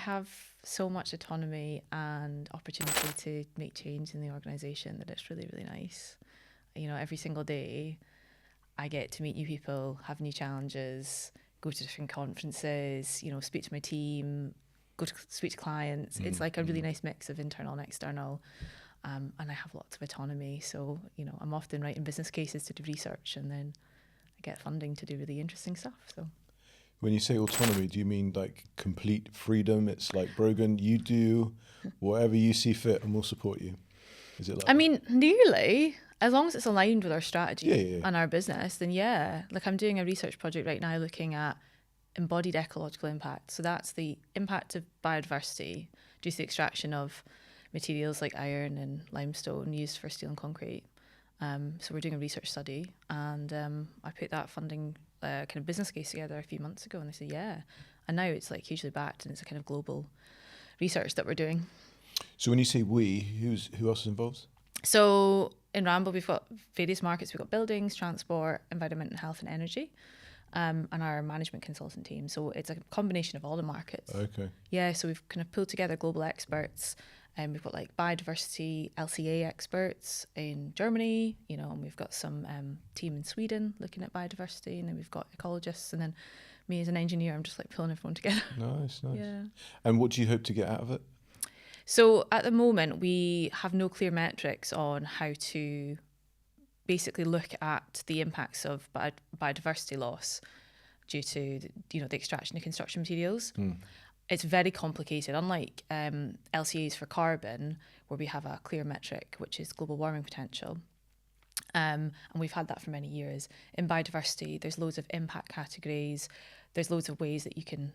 have so much autonomy and opportunity to make change in the organisation that it's really, really nice. You know, every single day I get to meet new people, have new challenges, go to different conferences, you know, speak to my team, go to speak to clients. It's like a really nice mix of internal and external. And I have lots of autonomy. So, you know, I'm often writing business cases to do research, and then I get funding to do really interesting stuff. So When you say autonomy, do you mean like complete freedom? It's like, Brogan, you do whatever you see fit and we'll support you. Is it like I mean, nearly, as long as it's aligned with our strategy Yeah. and our business, then yeah. Like I'm doing a research project right now looking at embodied ecological impact. So that's the impact of biodiversity due to the extraction of materials like iron and limestone used for steel and concrete. So we're doing a research study, and I put that funding kind of business case together a few months ago, and they said, yeah. And now it's like hugely backed, and it's a kind of global research that we're doing. So when you say we, who else is involved? So in Ramboll, we've got various markets. We've got buildings, transport, environment and health and energy, and our management consultant team. So it's a combination of all the markets. Okay. Yeah, so we've kind of pulled together global experts. And we've got like biodiversity LCA experts in Germany, you know, and we've got some team in Sweden looking at biodiversity, and then we've got ecologists, and then me as an engineer, I'm just like pulling everyone together. Nice. Yeah. And what do you hope to get out of it? So at the moment, we have no clear metrics on how to basically look at the impacts of biodiversity loss due to, you know, the extraction of construction materials. It's very complicated, unlike LCAs for carbon, where we have a clear metric, which is global warming potential. And we've had that for many years. In biodiversity, there's loads of impact categories. There's loads of ways that you can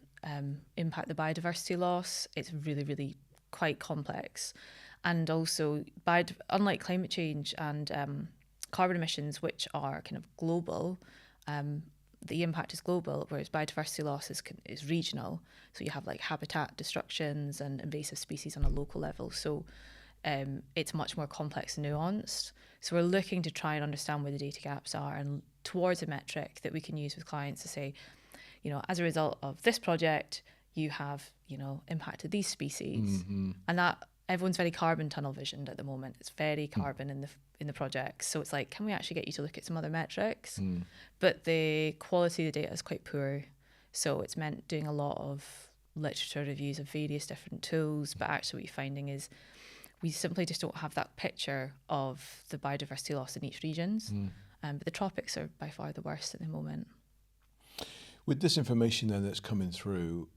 impact the biodiversity loss. It's really, really quite complex. And also, unlike climate change and carbon emissions, which are kind of global, the impact is global, whereas biodiversity loss is regional. So you have like habitat destructions and invasive species on a local level. So it's much more complex and nuanced. So we're looking to try and understand where the data gaps are, and towards a metric that we can use with clients to say, you know, as a result of this project, you have, you know, impacted these species. And that everyone's very carbon tunnel visioned at the moment. It's very carbon in the projects. So it's like, can we actually get you to look at some other metrics? But the quality of the data is quite poor. So it's meant doing a lot of literature reviews of various different tools. But actually what you're finding is we simply just don't have that picture of the biodiversity loss in each regions. But the tropics are by far the worst at the moment. With this information then that's coming through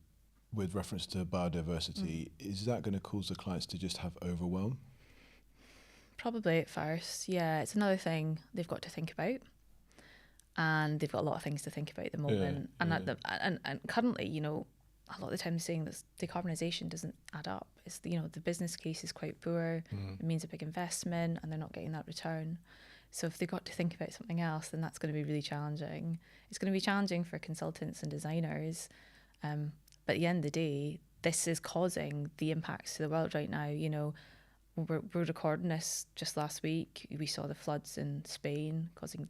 with reference to biodiversity, is that going to cause the clients to just have overwhelm? Probably at first, yeah. It's another thing they've got to think about, and they've got a lot of things to think about at the moment. And currently, you know, a lot of the time saying that decarbonisation doesn't add up. It's, you know, the business case is quite poor. It means a big investment, and they're not getting that return. So if they've got to think about something else, then that's going to be really challenging. It's going to be challenging for consultants and designers. But at the end of the day, this is causing the impacts to the world right now. You know, we're recording this just last week. We saw the floods in Spain causing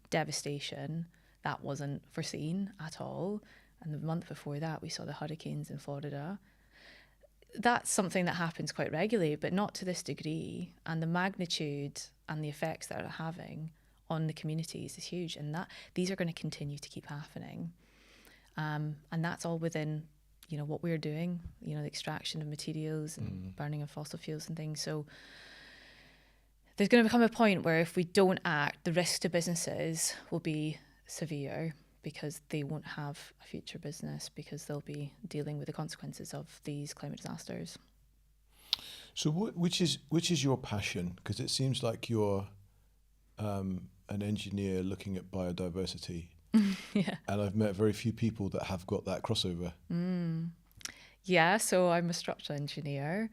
devastation. That wasn't foreseen at all. And the month before that, we saw the hurricanes in Florida. That's something that happens quite regularly, but not to this degree. And the magnitude and the effects that are having on the communities is huge. And that these are going to continue to keep happening. And that's all within, you know, what we're doing, you know, the extraction of materials and burning of fossil fuels and things. So there's going to become a point where if we don't act, the risk to businesses will be severe, because they won't have a future business, because they'll be dealing with the consequences of these climate disasters. So which is your passion? Because it seems like you're an engineer looking at biodiversity. Yeah. And I've met very few people that have got that crossover. Yeah, so I'm a structural engineer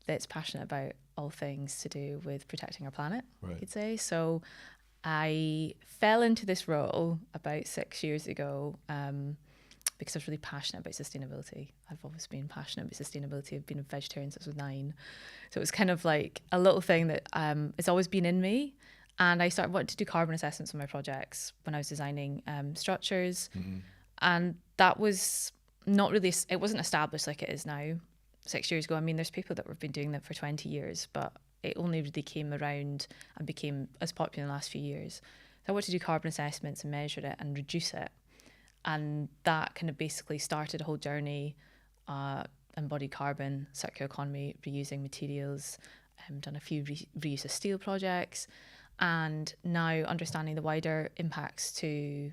that's passionate about all things to do with protecting our planet, Right. you could say. So I fell into this role about 6 years ago because I was really passionate about sustainability. I've always been passionate about sustainability. I've been a vegetarian since I was 9. So it was kind of like a little thing that it's always been in me. And I started wanting to do carbon assessments on my projects when I was designing structures. And that was not really, it wasn't established like it is now 6 years ago. I mean, there's people that have been doing that for 20 years, but it only really came around and became as popular in the last few years. So I wanted to do carbon assessments and measure it and reduce it. And that kind of basically started a whole journey, embodied carbon, circular economy, reusing materials, done a few reuse of steel projects, and now understanding the wider impacts to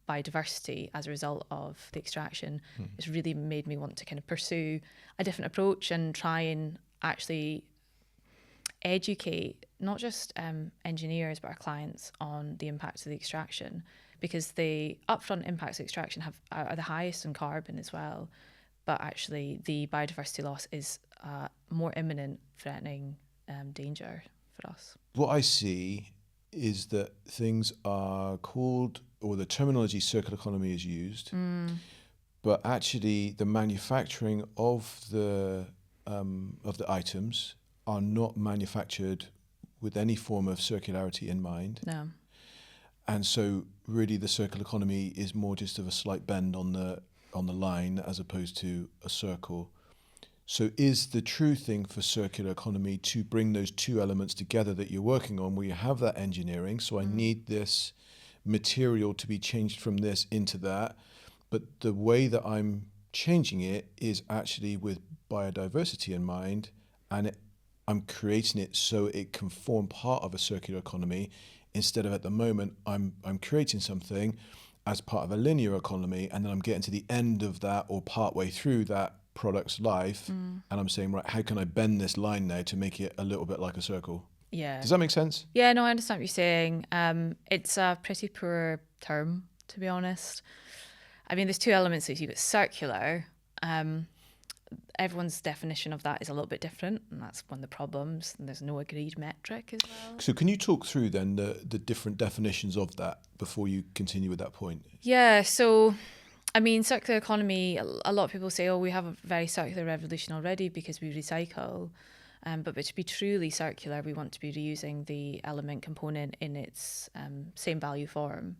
biodiversity as a result of the extraction has really made me want to kind of pursue a different approach and try and actually educate not just engineers but our clients on the impacts of the extraction, because the upfront impacts of extraction are the highest in carbon as well, but actually the biodiversity loss is a more imminent threatening danger for us. What I see is that things are called, or the terminology circular economy is used, but actually the manufacturing of the items are not manufactured with any form of circularity in mind. No. And so really the circular economy is more just of a slight bend on the line as opposed to a circle. So is the true thing for circular economy to bring those two elements together that you're working on, where you have that engineering, so I need this material to be changed from this into that, but the way that I'm changing it is actually with biodiversity in mind, and I'm creating it so it can form part of a circular economy, instead of at the moment I'm creating something as part of a linear economy, and then I'm getting to the end of that or partway through that product's life, and I'm saying, right, how can I bend this line now to make it a little bit like a circle? Yeah. Does that make sense? Yeah, no, I understand what you're saying. It's a pretty poor term, to be honest. I mean, there's two elements. You've got circular. Everyone's definition of that is a little bit different, and that's one of the problems. And there's no agreed metric as well. So can you talk through then the different definitions of that before you continue with that point? Yeah, so I mean, circular economy, a lot of people say, oh, we have a very circular revolution already because we recycle. But to be truly circular, we want to be reusing the element component in its same value form.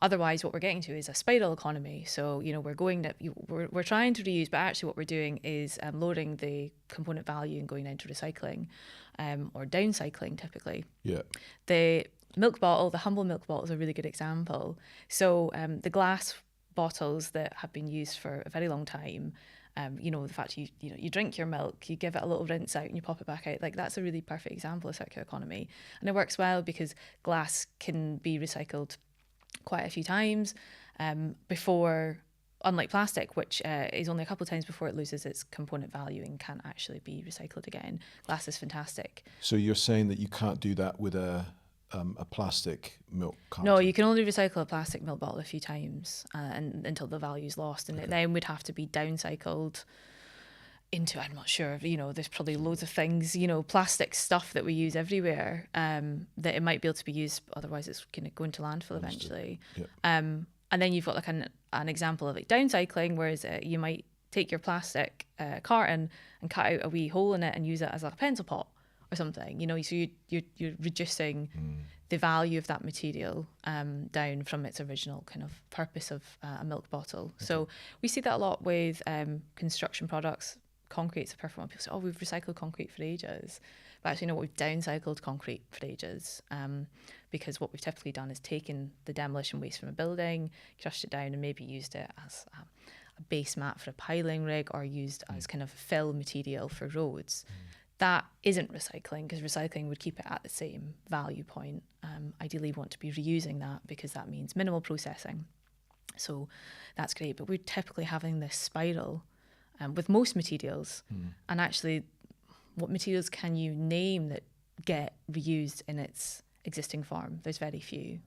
Otherwise, what we're getting to is a spiral economy. So, we're trying to reuse, but actually what we're doing is lowering the component value and going into recycling or downcycling typically. Yeah. The milk bottle, the humble milk bottle is a really good example. So the glass bottles that have been used for a very long time, the fact you drink your milk, you give it a little rinse out and you pop it back out, like that's a really perfect example of circular economy. And it works well because glass can be recycled quite a few times before, unlike plastic, which is only a couple of times before it loses its component value and can't actually be recycled again. Glass is fantastic. So you're saying that you can't do that with a plastic milk carton? No, you can only recycle a plastic milk bottle a few times and until the value's lost, and it then would have to be downcycled into, I'm not sure, there's probably loads of things, plastic stuff that we use everywhere that it might be able to be used, otherwise it's going to go into landfill eventually. Yep. And then you've got like an example of like downcycling, whereas you might take your plastic carton and cut out a wee hole in it and use it as like a pencil pot or something, so you're reducing the value of that material down from its original kind of purpose of a milk bottle. Okay. So we see that a lot with construction products. Concrete's a perfect one. People say, oh, we've recycled concrete for ages. But actually, no, we've downcycled concrete for ages because what we've typically done is taken the demolition waste from a building, crushed it down and maybe used it as a base mat for a piling rig or used as kind of fill material for roads. That isn't recycling, because recycling would keep it at the same value point. Ideally, we want to be reusing that because that means minimal processing. So that's great. But we're typically having this spiral with most materials. And actually, what materials can you name that get reused in its existing form? There's very few.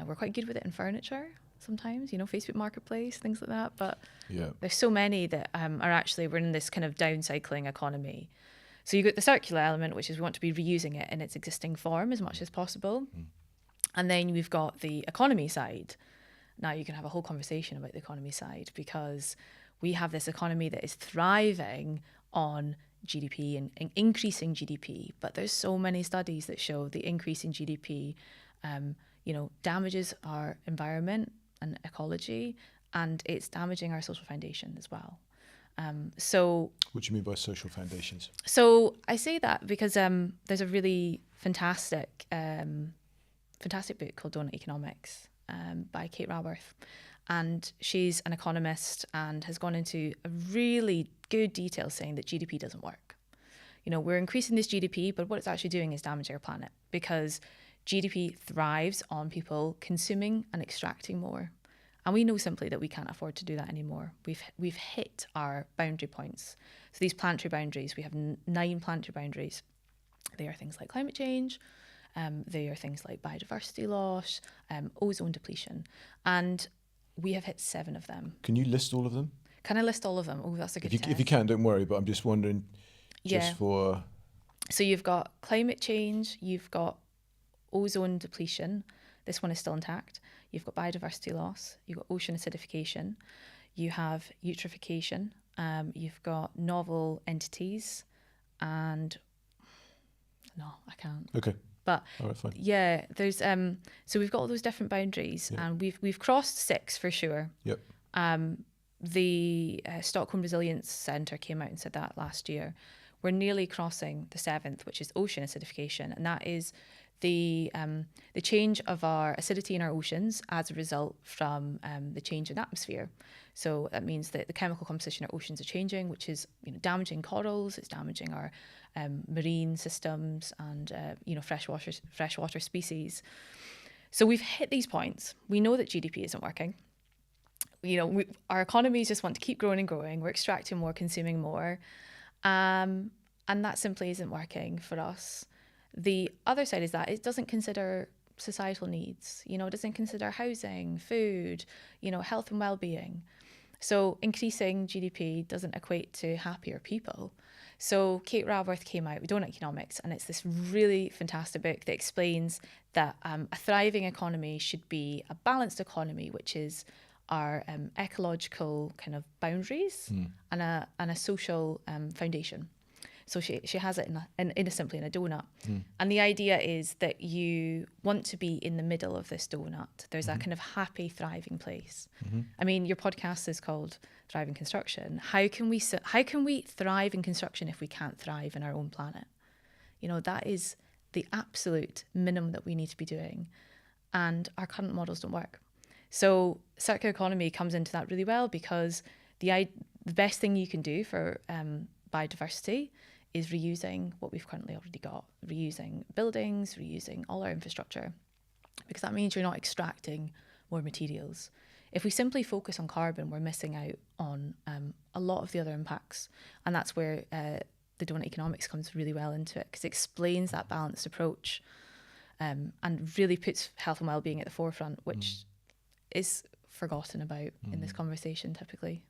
We're quite good with it in furniture sometimes, Facebook Marketplace, things like that. But there's so many that are actually, we're in this kind of downcycling economy. So you've got the circular element, which is we want to be reusing it in its existing form as much as possible. And then we've got the economy side. Now you can have a whole conversation about the economy side, because we have this economy that is thriving on GDP and increasing GDP. But there's so many studies that show the increase in GDP, damages our environment and ecology and it's damaging our social foundation as well. So What do you mean by social foundations? So I say that because there's a really fantastic book called Donut Economics by Kate Raworth. And she's an economist and has gone into a really good detail saying that GDP doesn't work. We're increasing this GDP, but what it's actually doing is damaging our planet, because GDP thrives on people consuming and extracting more. And we know simply that we can't afford to do that anymore. We've hit our boundary points. So these planetary boundaries, we have 9 planetary boundaries. They are things like climate change. They are things like biodiversity loss, ozone depletion. And we have hit 7 of them. Can you list all of them? Can I list all of them? Oh, that's a good test. If you can, don't worry, but I'm just wondering, for... So you've got climate change, you've got ozone depletion. This one is still intact. You've got biodiversity loss, you've got ocean acidification, you have eutrophication, you've got novel entities, and no, I can't. Okay. But all right, fine. Yeah, there's so we've got all those different boundaries, and we've crossed 6 for sure. Yep. The Stockholm Resilience Centre came out and said that last year. We're nearly crossing the 7th, which is ocean acidification, and that is the change of our acidity in our oceans as a result from the change in atmosphere. So that means that the chemical composition of our oceans are changing, which is damaging corals, it's damaging our marine systems and freshwater species. So we've hit these points. We know that GDP isn't working. Our economies just want to keep growing and growing. We're extracting more, consuming more, and that simply isn't working for us. The other side is that it doesn't consider societal needs. It doesn't consider housing, food, health and well-being. So increasing GDP doesn't equate to happier people. So Kate Raworth came out with Donut Economics, and it's this really fantastic book that explains that a thriving economy should be a balanced economy, which is our ecological kind of boundaries and a social foundation. So she has it simply in a donut. And the idea is that you want to be in the middle of this donut. There's a kind of happy, thriving place. I mean, your podcast is called Thriving Construction. How can we thrive in construction if we can't thrive in our own planet? That is the absolute minimum that we need to be doing. And our current models don't work. So circular economy comes into that really well, because the best thing you can do for biodiversity is reusing what we've currently already got, reusing buildings, reusing all our infrastructure, because that means you're not extracting more materials. If we simply focus on carbon, we're missing out on a lot of the other impacts. And that's where the donut economics comes really well into it, because it explains that balanced approach and really puts health and well-being at the forefront, which is forgotten about in this conversation typically.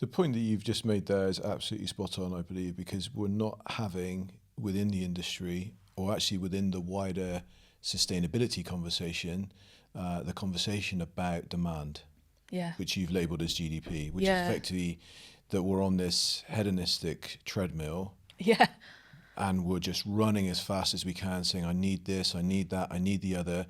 The point that you've just made there is absolutely spot on, I believe, because we're not having within the industry, or actually within the wider sustainability conversation, the conversation about demand, which you've labelled as GDP, which is effectively that we're on this hedonistic treadmill. Yeah. And we're just running as fast as we can, saying, I need this, I need that, I need the other,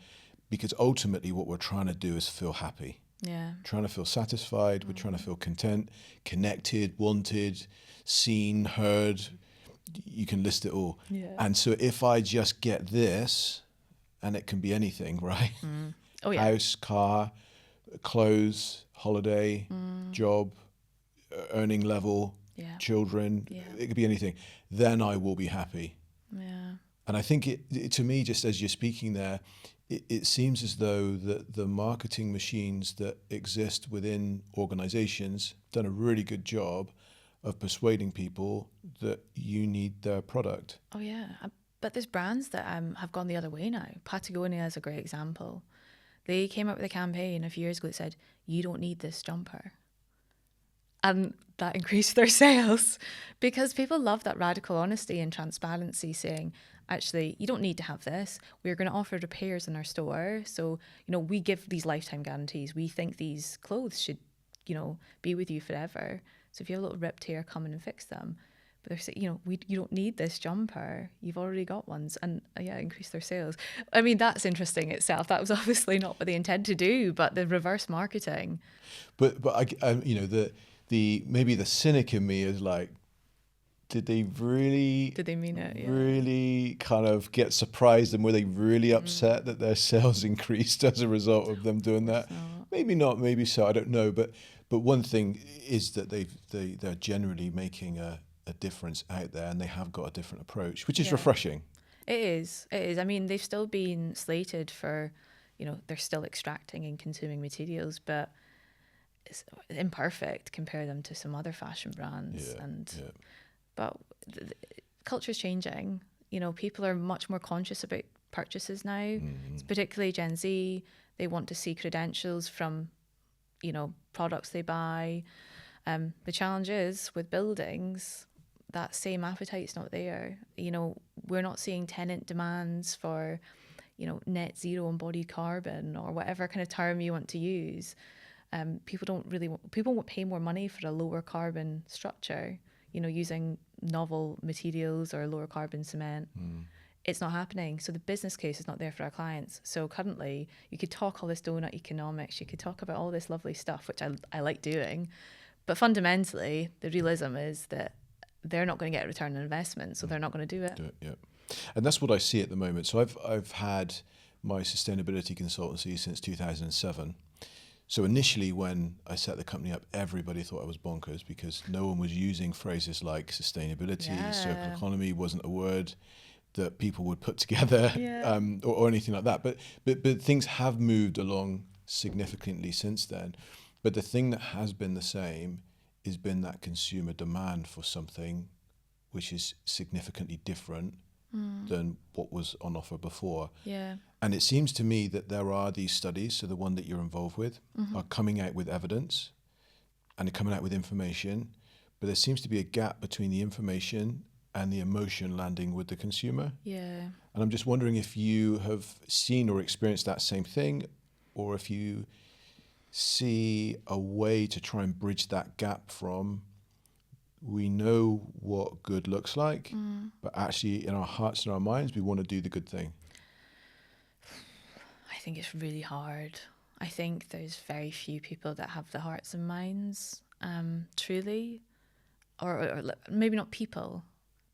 because ultimately what we're trying to do is feel happy. Yeah. Trying to feel satisfied, we're trying to feel content, connected, wanted, seen, heard. You can list it all. Yeah. And so if I just get this, and it can be anything, right? Oh, yeah. House, car, clothes, holiday, job, earning level, children, it could be anything. Then I will be happy. Yeah. And I think it to me, just as you're speaking there, it seems as though that the marketing machines that exist within organizations done a really good job of persuading people that you need their product. Oh, yeah. But there's brands that have gone the other way now. Patagonia is a great example. They came up with a campaign a few years ago that said, you don't need this jumper. And that increased their sales because people love that radical honesty and transparency, saying, actually, you don't need to have this. We're going to offer repairs in our store. So, we give these lifetime guarantees. We think these clothes should, be with you forever. So if you have a little ripped tear, come in and fix them. But they're saying, you don't need this jumper. You've already got ones. And increase their sales. I mean, that's interesting itself. That was obviously not what they intend to do, but the reverse marketing. But the maybe the cynic in me is like, did they mean it? Yeah. Really kind of get surprised, and were they really upset that their sales increased as a result of them doing that? Maybe not, maybe so. I don't know. But one thing is that they're generally making a difference out there, and they have got a different approach, which is refreshing. It is. I mean, they've still been slated for, they're still extracting and consuming materials, but it's imperfect. Compare them to some other fashion brands, but the culture is changing. People are much more conscious about purchases now. It's particularly Gen Z. They want to see credentials from, products they buy. The challenge is with buildings, that same appetite's not there. We're not seeing tenant demands for, net zero embodied carbon or whatever kind of term you want to use. People won't pay more money for a lower carbon structure, using novel materials or lower carbon cement. It's not happening. So the business case is not there for our clients. So currently you could talk all this donut economics, you could talk about all this lovely stuff, which I like doing. But fundamentally, the realism is that they're not going to get a return on investment, so they're not going to do it. And that's what I see at the moment. So I've had my sustainability consultancy since 2007. So initially, when I set the company up, everybody thought I was bonkers because no one was using phrases like sustainability, circular economy wasn't a word that people would put together, or anything like that. But things have moved along significantly since then. But the thing that has been the same has been that consumer demand for something which is significantly different than what was on offer before. And it seems to me that there are these studies, so the one that you're involved with, are coming out with evidence and they're coming out with information, but there seems to be a gap between the information and the emotion landing with the consumer. And I'm just wondering if you have seen or experienced that same thing, or if you see a way to try and bridge that gap from, we know what good looks like, but actually in our hearts and our minds, we want to do the good thing. I think it's really hard. I think there's very few people that have the hearts and minds, truly, or maybe not people,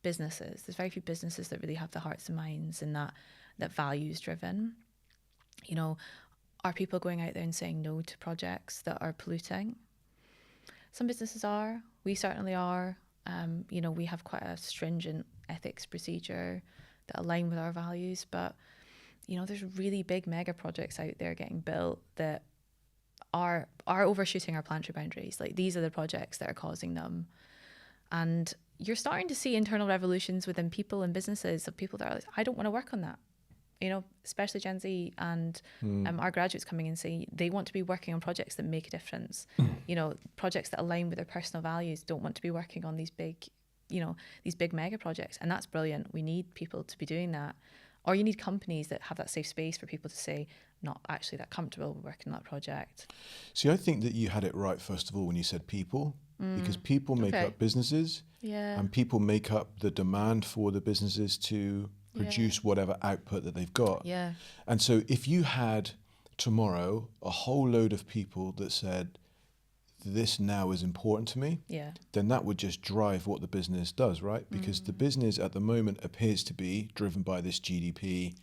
businesses. There's very few businesses that really have the hearts and minds and that values driven. Are people going out there and saying no to projects that are polluting? Some businesses are. We certainly are. We have quite a stringent ethics procedure that align with our values, but there's really big mega projects out there getting built that are overshooting our planetary boundaries. Like, these are the projects that are causing them. And you're starting to see internal revolutions within people and businesses of people that are like, I don't want to work on that. Especially Gen Z and our graduates coming in saying they want to be working on projects that make a difference. Projects that align with their personal values, don't want to be working on these big mega projects. And that's brilliant. We need people to be doing that. Or you need companies that have that safe space for people to say, not actually that comfortable working on that project. See, I think that you had it right, first of all, when you said people, because people make up businesses, and people make up the demand for the businesses to produce whatever output that they've got. And so if you had tomorrow a whole load of people that said, this now is important to me, then that would just drive what the business does, right? Because the business at the moment appears to be driven by this GDP.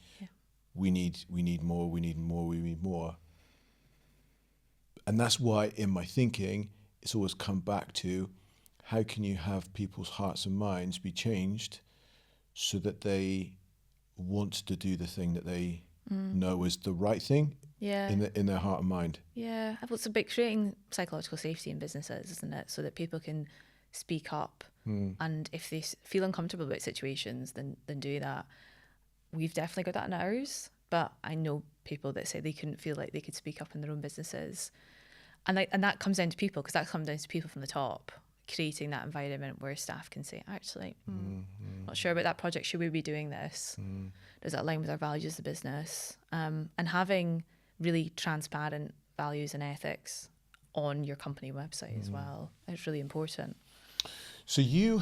We need more. And that's why in my thinking, it's always come back to, how can you have people's hearts and minds be changed so that they want to do the thing that they know is the right thing in their heart and mind. Well, it's about creating psychological safety in businesses, isn't it? So that people can speak up, and if they feel uncomfortable about situations, then do that. We've definitely got that in ours, but I know people that say they couldn't feel like they could speak up in their own businesses, and that comes down to people, because that comes down to people from the top creating that environment where staff can say, actually, not sure about that project, should we be doing this? Does that align with our values as a business? And having really transparent values and ethics on your company website as well is really important. So you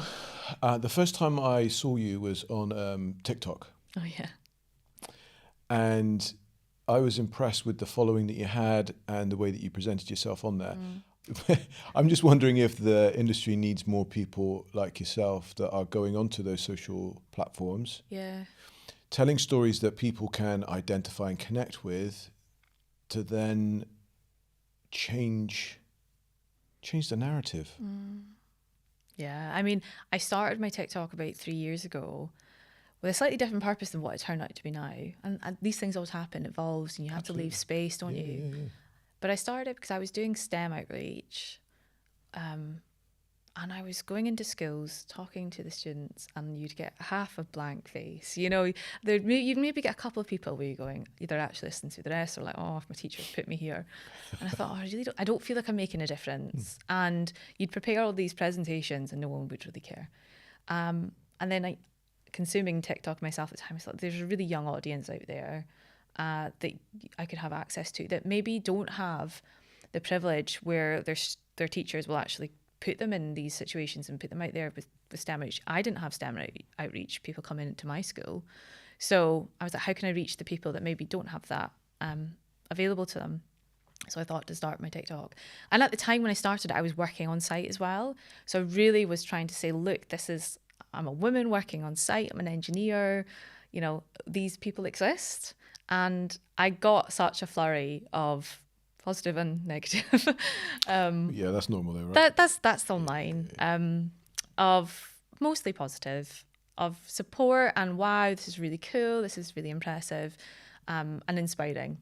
The first time I saw you was on TikTok, Oh yeah. and I was impressed with the following that you had and the way that you presented yourself on there. I'm just wondering if the industry needs more people like yourself that are going onto those social platforms, Yeah. telling stories that people can identify and connect with, to then change the narrative. Yeah. I mean, I started my TikTok about 3 years ago with a slightly different purpose than what it turned out to be now. And these things always happen, it evolves, and you have to leave space, don't you? Yeah. But I started because I was doing STEM outreach. And I was going into schools, talking to the students, and you'd get half a blank face. You know, you'd maybe get a couple of people where you're going, either actually listen to the rest, or like, oh, if my teacher put me here. And I thought, oh, I don't feel like I'm making a difference. And you'd prepare all these presentations, and no one would really care. And then consuming TikTok myself at the time, I thought there's a really young audience out there that I could have access to that maybe don't have the privilege where their teachers will actually put them in these situations and put them out there with STEM outreach. I didn't have STEM outreach, people coming into my school. So I was like, how can I reach the people that maybe don't have that available to them? So I thought to start my TikTok. And at the time when I started, I was working on site as well. So I really was trying to say, look, I'm a woman working on site, I'm an engineer, you know, these people exist. And I got such a flurry of positive and negative. Yeah, that's normal though, right? That's online. Of mostly positive, of support and wow, this is really cool, this is really impressive, and inspiring.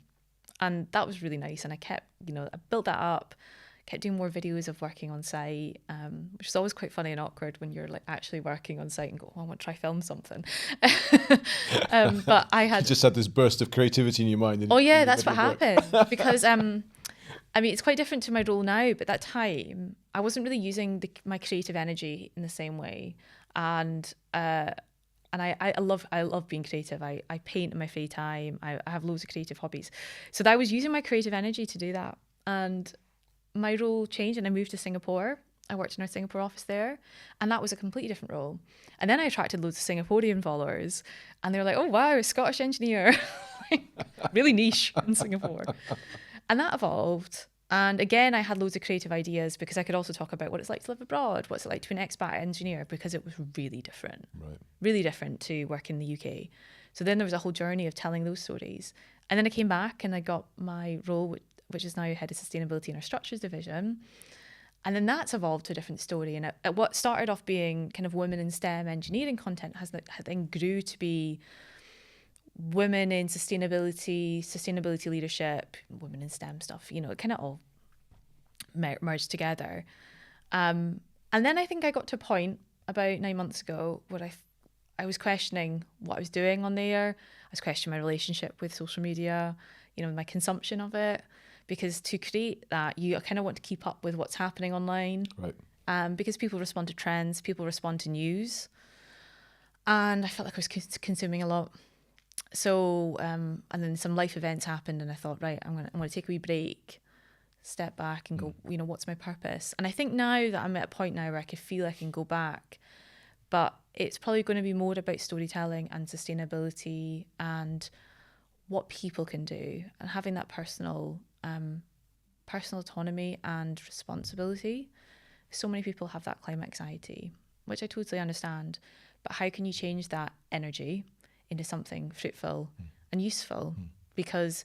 And that was really nice. And I kept, I built that up, kept doing more videos of working on site, which is always quite funny and awkward when you're like actually working on site and go, oh, I want to try film something. But I had you just had this burst of creativity in your mind. Oh yeah, that's what happened. Because I mean, it's quite different to my role now, but that time I wasn't really using my creative energy in the same way. And I love being creative. I paint in my free time. I have loads of creative hobbies. So I was using my creative energy to do that. And my role changed and I moved to Singapore. I worked in our Singapore office there, and that was a completely different role. And then I attracted loads of Singaporean followers, and they were like, oh wow, a Scottish engineer. Really niche in Singapore. And that evolved. And again, I had loads of creative ideas because I could also talk about what it's like to live abroad, what's it like to be an expat engineer, because it was really different. Right. Really different to work in the UK. So then there was a whole journey of telling those stories. And then I came back and I got my role, which is now head of sustainability in our structures division. And then that's evolved to a different story. And what started off being kind of women in STEM engineering content has then grew to be women in sustainability leadership, women in STEM stuff, it kind of all merged together. And then I think I got to a point about 9 months ago where I was questioning what I was doing on there. I was questioning my relationship with social media, my consumption of it. Because to create that, you kind of want to keep up with what's happening online. Right. Because people respond to trends, people respond to news. And I felt like I was consuming a lot. So, and then some life events happened and I thought, right, I'm going to take a wee break, step back and go, what's my purpose? And I think now that I'm at a point now where I can feel I can go back, but it's probably going to be more about storytelling and sustainability and what people can do and having that personal autonomy and responsibility. So many people have that climate anxiety, which I totally understand, but how can you change that energy into something fruitful and useful? Because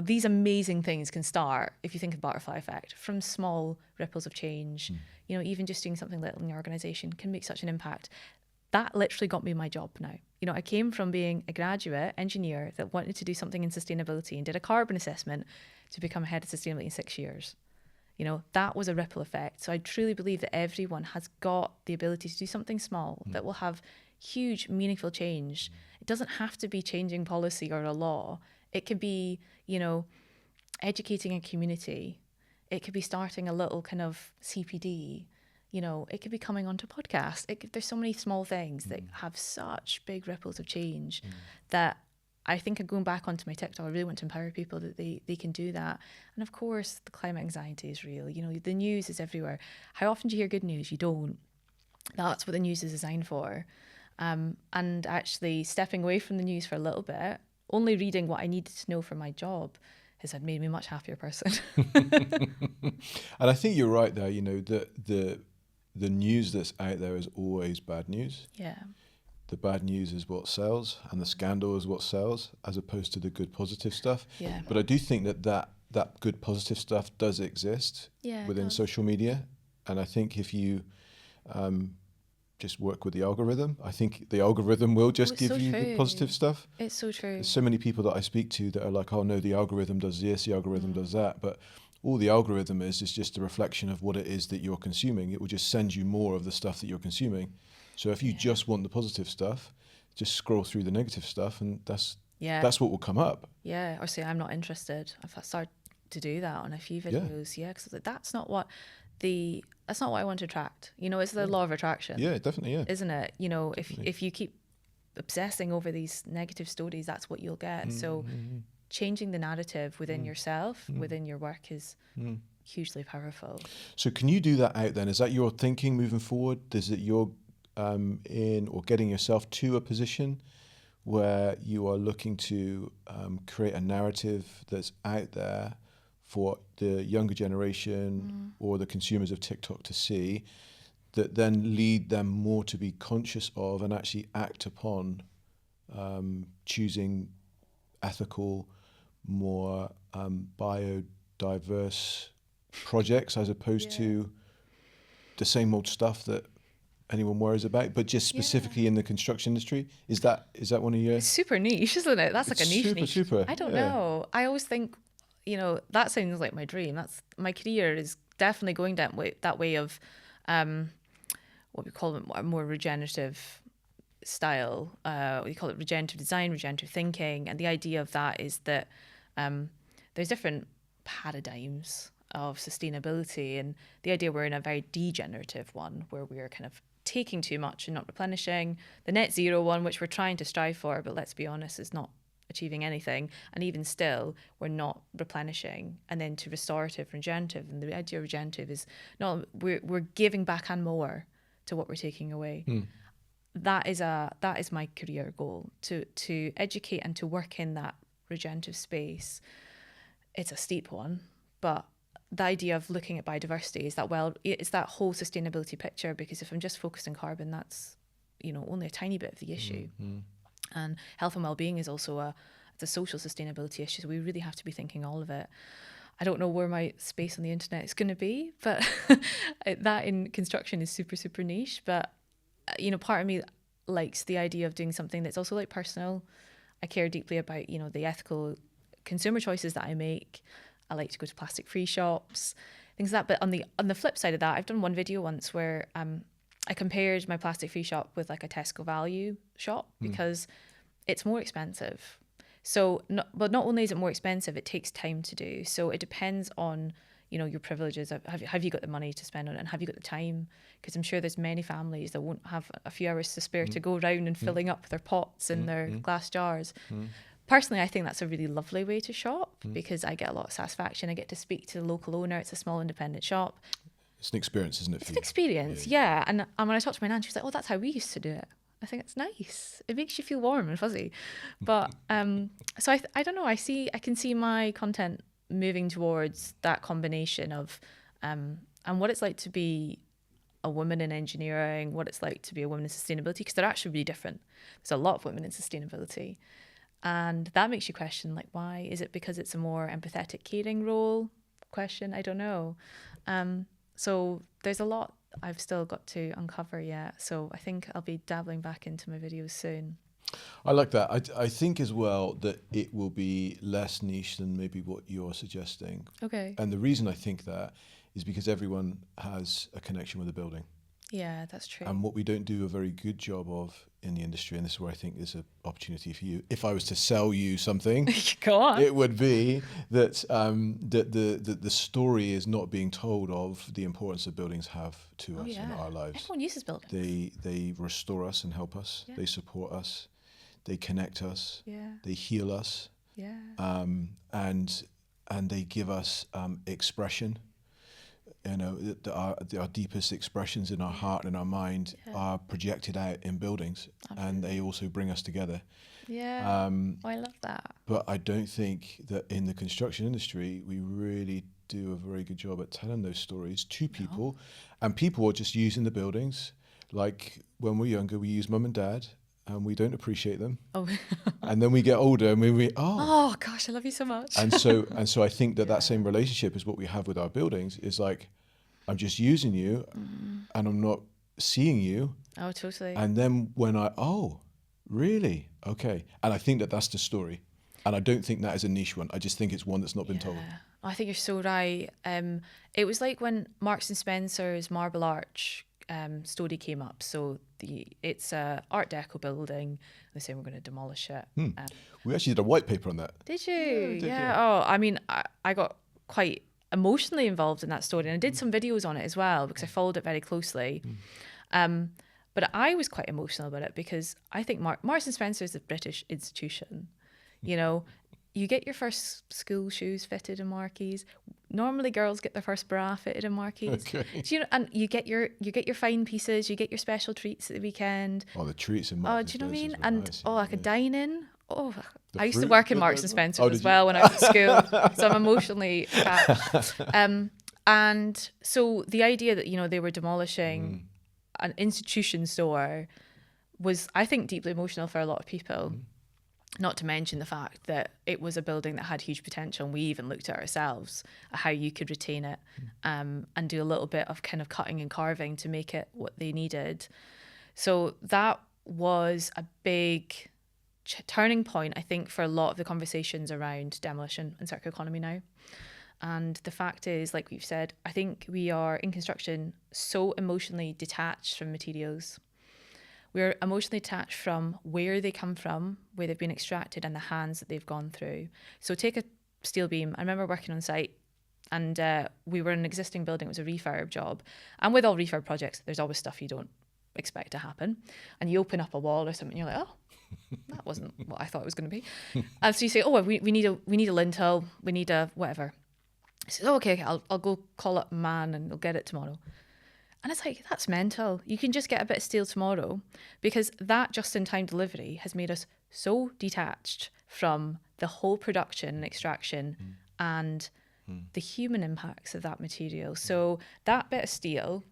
these amazing things can start, if you think of butterfly effect, from small ripples of change. Even just doing something little in your organization can make such an impact. That literally got me my job now. I came from being a graduate engineer that wanted to do something in sustainability and did a carbon assessment to become a head of sustainability in 6 years. That was a ripple effect. So I truly believe that everyone has got the ability to do something small that will have huge, meaningful change. It doesn't have to be changing policy or a law. It could be, educating a community. It could be starting a little kind of CPD. It could be coming onto a podcast. There's so many small things that have such big ripples of change that I think going back onto my TikTok, I really want to empower people that they can do that. And of course, the climate anxiety is real. The news is everywhere. How often do you hear good news? You don't. That's what the news is designed for. And actually stepping away from the news for a little bit, only reading what I needed to know for my job has had made me a much happier person. And I think you're right there. You know, the news that's out there is always bad news. Yeah. The bad news is what sells, and the scandal is what sells, as opposed to the good positive stuff. Yeah. But I do think that good positive stuff does exist within social media, and I think if you just work with the algorithm, I think the algorithm will just give you the positive stuff. It's so true. There's so many people that I speak to that are like, oh no, the algorithm does this, the algorithm does that, but all the algorithm is just a reflection of what it is that you're consuming. It will just send you more of the stuff that you're consuming. So if you just want the positive stuff, just scroll through the negative stuff, and that's what will come up. Yeah, or say I'm not interested. If I start to do that on a few videos, because like, that's not what I want to attract. You know, it's the law of attraction. Yeah, definitely, yeah. Isn't it? You know, if you keep obsessing over these negative stories, that's what you'll get. So changing the narrative within yourself, within your work is hugely powerful. So can you do that out then? Is that your thinking moving forward? Is it your in or getting yourself to a position where you are looking to create a narrative that's out there for the younger generation or the consumers of TikTok to see, that then lead them more to be conscious of and actually act upon choosing ethical, more biodiverse projects, as opposed to the same old stuff that anyone worries about, but just specifically in the construction industry? Is that one of your... It's super niche, isn't it? That's like a niche. Super. I don't know. I always think, you know, that sounds like my dream. That's my career is definitely going that way of what we call a more regenerative style. We call it regenerative design, regenerative thinking, and the idea of that is that there's different paradigms of sustainability, and the idea we're in a very degenerative one where we're kind of taking too much and not replenishing. The net zero one, which we're trying to strive for, but let's be honest, is not achieving anything, and even still we're not replenishing. And then to restorative, regenerative, and the idea of regenerative is not we're giving back and more to what we're taking away. That is my career goal, to educate and to work in that regenerative space. It's a steep one, but the idea of looking at biodiversity is it's that whole sustainability picture, because if I'm just focused on carbon, that's, you know, only a tiny bit of the issue. And health and well-being is also it's a social sustainability issue, so we really have to be thinking all of it. I don't know where my space on the internet is going to be, but that in construction is super, super niche. But, you know, part of me likes the idea of doing something that's also like personal. I care deeply about, you know, the ethical consumer choices that I make. I like to go to plastic-free shops, things like that. But on the flip side of that, I've done one video once where I compared my plastic-free shop with like a Tesco value shop, because it's more expensive. So, but not only is it more expensive, it takes time to do. So it depends on, you know, your privileges. Have you got the money to spend on it, and have you got the time? Because I'm sure there's many families that won't have a few hours to spare to go around and filling up their pots and their glass jars. Personally, I think that's a really lovely way to shop, because I get a lot of satisfaction. I get to speak to the local owner. It's a small independent shop. It's an experience, isn't it? It's an experience, yeah. And when I talked to my nan, she was like, "Oh, that's how we used to do it." I think it's nice. It makes you feel warm and fuzzy. But so I don't know. I can see my content moving towards that combination of and what it's like to be a woman in engineering, what it's like to be a woman in sustainability, because they're actually really different. There's a lot of women in sustainability. And that makes you question, like, why? Is it because it's a more empathetic, caring role? Question, I don't know. So there's a lot I've still got to uncover yet. So I think I'll be dabbling back into my videos soon. I like that. I think as well that it will be less niche than maybe what you're suggesting. Okay. And the reason I think that is because everyone has a connection with the building. Yeah, that's true. And what we don't do a very good job of in the industry, and this is where I think there's an opportunity for you. If I was to sell you something, Go on. It would be that the story is not being told of the importance that buildings have to us in our lives. Everyone uses buildings. They restore us and help us. Yeah. They support us. They connect us. Yeah. They heal us. Yeah. And they give us expression. you know, that our deepest expressions in our heart and our mind are projected out in buildings. Absolutely. And they also bring us together. Yeah, I love that. But I don't think that in the construction industry, we really do a very good job at telling those stories to people. And people are just using the buildings. Like when we're younger, we use mum and dad and we don't appreciate them. Oh. And then we get older and oh gosh, I love you so much. And so I think that same relationship is what we have with our buildings. Is like, I'm just using you and I'm not seeing you. Oh, totally. And then when really? Okay. And I think that that's the story. And I don't think that is a niche one. I just think it's one that's not been told. I think you're so right. It was like when Marks and Spencer's Marble Arch story came up. So it's a Art Deco building. They say we're going to demolish it. We actually did a white paper on that. Did you? Yeah. Oh, I mean, I got quite emotionally involved in that story, and I did some videos on it as well because I followed it very closely. But I was quite emotional about it because I think Marks and Spencer is a British institution. You know, you get your first school shoes fitted in Marquis. Normally, girls get their first bra fitted in Marquis. Okay. Do you know? And you get your fine pieces. You get your special treats at the weekend. Oh, the treats in Marks. Do you know what I mean? And nice, like a dine-in. Oh, the I used to work in Marks and Spencer as well when I was at school, so I'm emotionally attached. And so the idea that, you know, they were demolishing an institution store was, I think, deeply emotional for a lot of people. Not to mention the fact that it was a building that had huge potential, and we even looked at ourselves at how you could retain it and do a little bit of kind of cutting and carving to make it what they needed. So that was a big turning point, I think, for a lot of the conversations around demolition and circular economy now. And the fact is, like we've said, I think we are in construction so emotionally detached from materials. We're emotionally detached from where they come from, where they've been extracted, and the hands that they've gone through. So take a steel beam. I remember working on site, and we were in an existing building. It was a refurb job. And with all refurb projects, there's always stuff you don't expect to happen. And you open up a wall or something, and you're like, oh, that wasn't what I thought it was going to be. And so you say, oh, we need a lintel, we need a whatever. I said, oh, okay, I'll go call up man and they'll get it tomorrow. And it's like, that's mental. You can just get a bit of steel tomorrow, because that just-in-time delivery has made us so detached from the whole production and extraction and the human impacts of that material. So that bit of steel,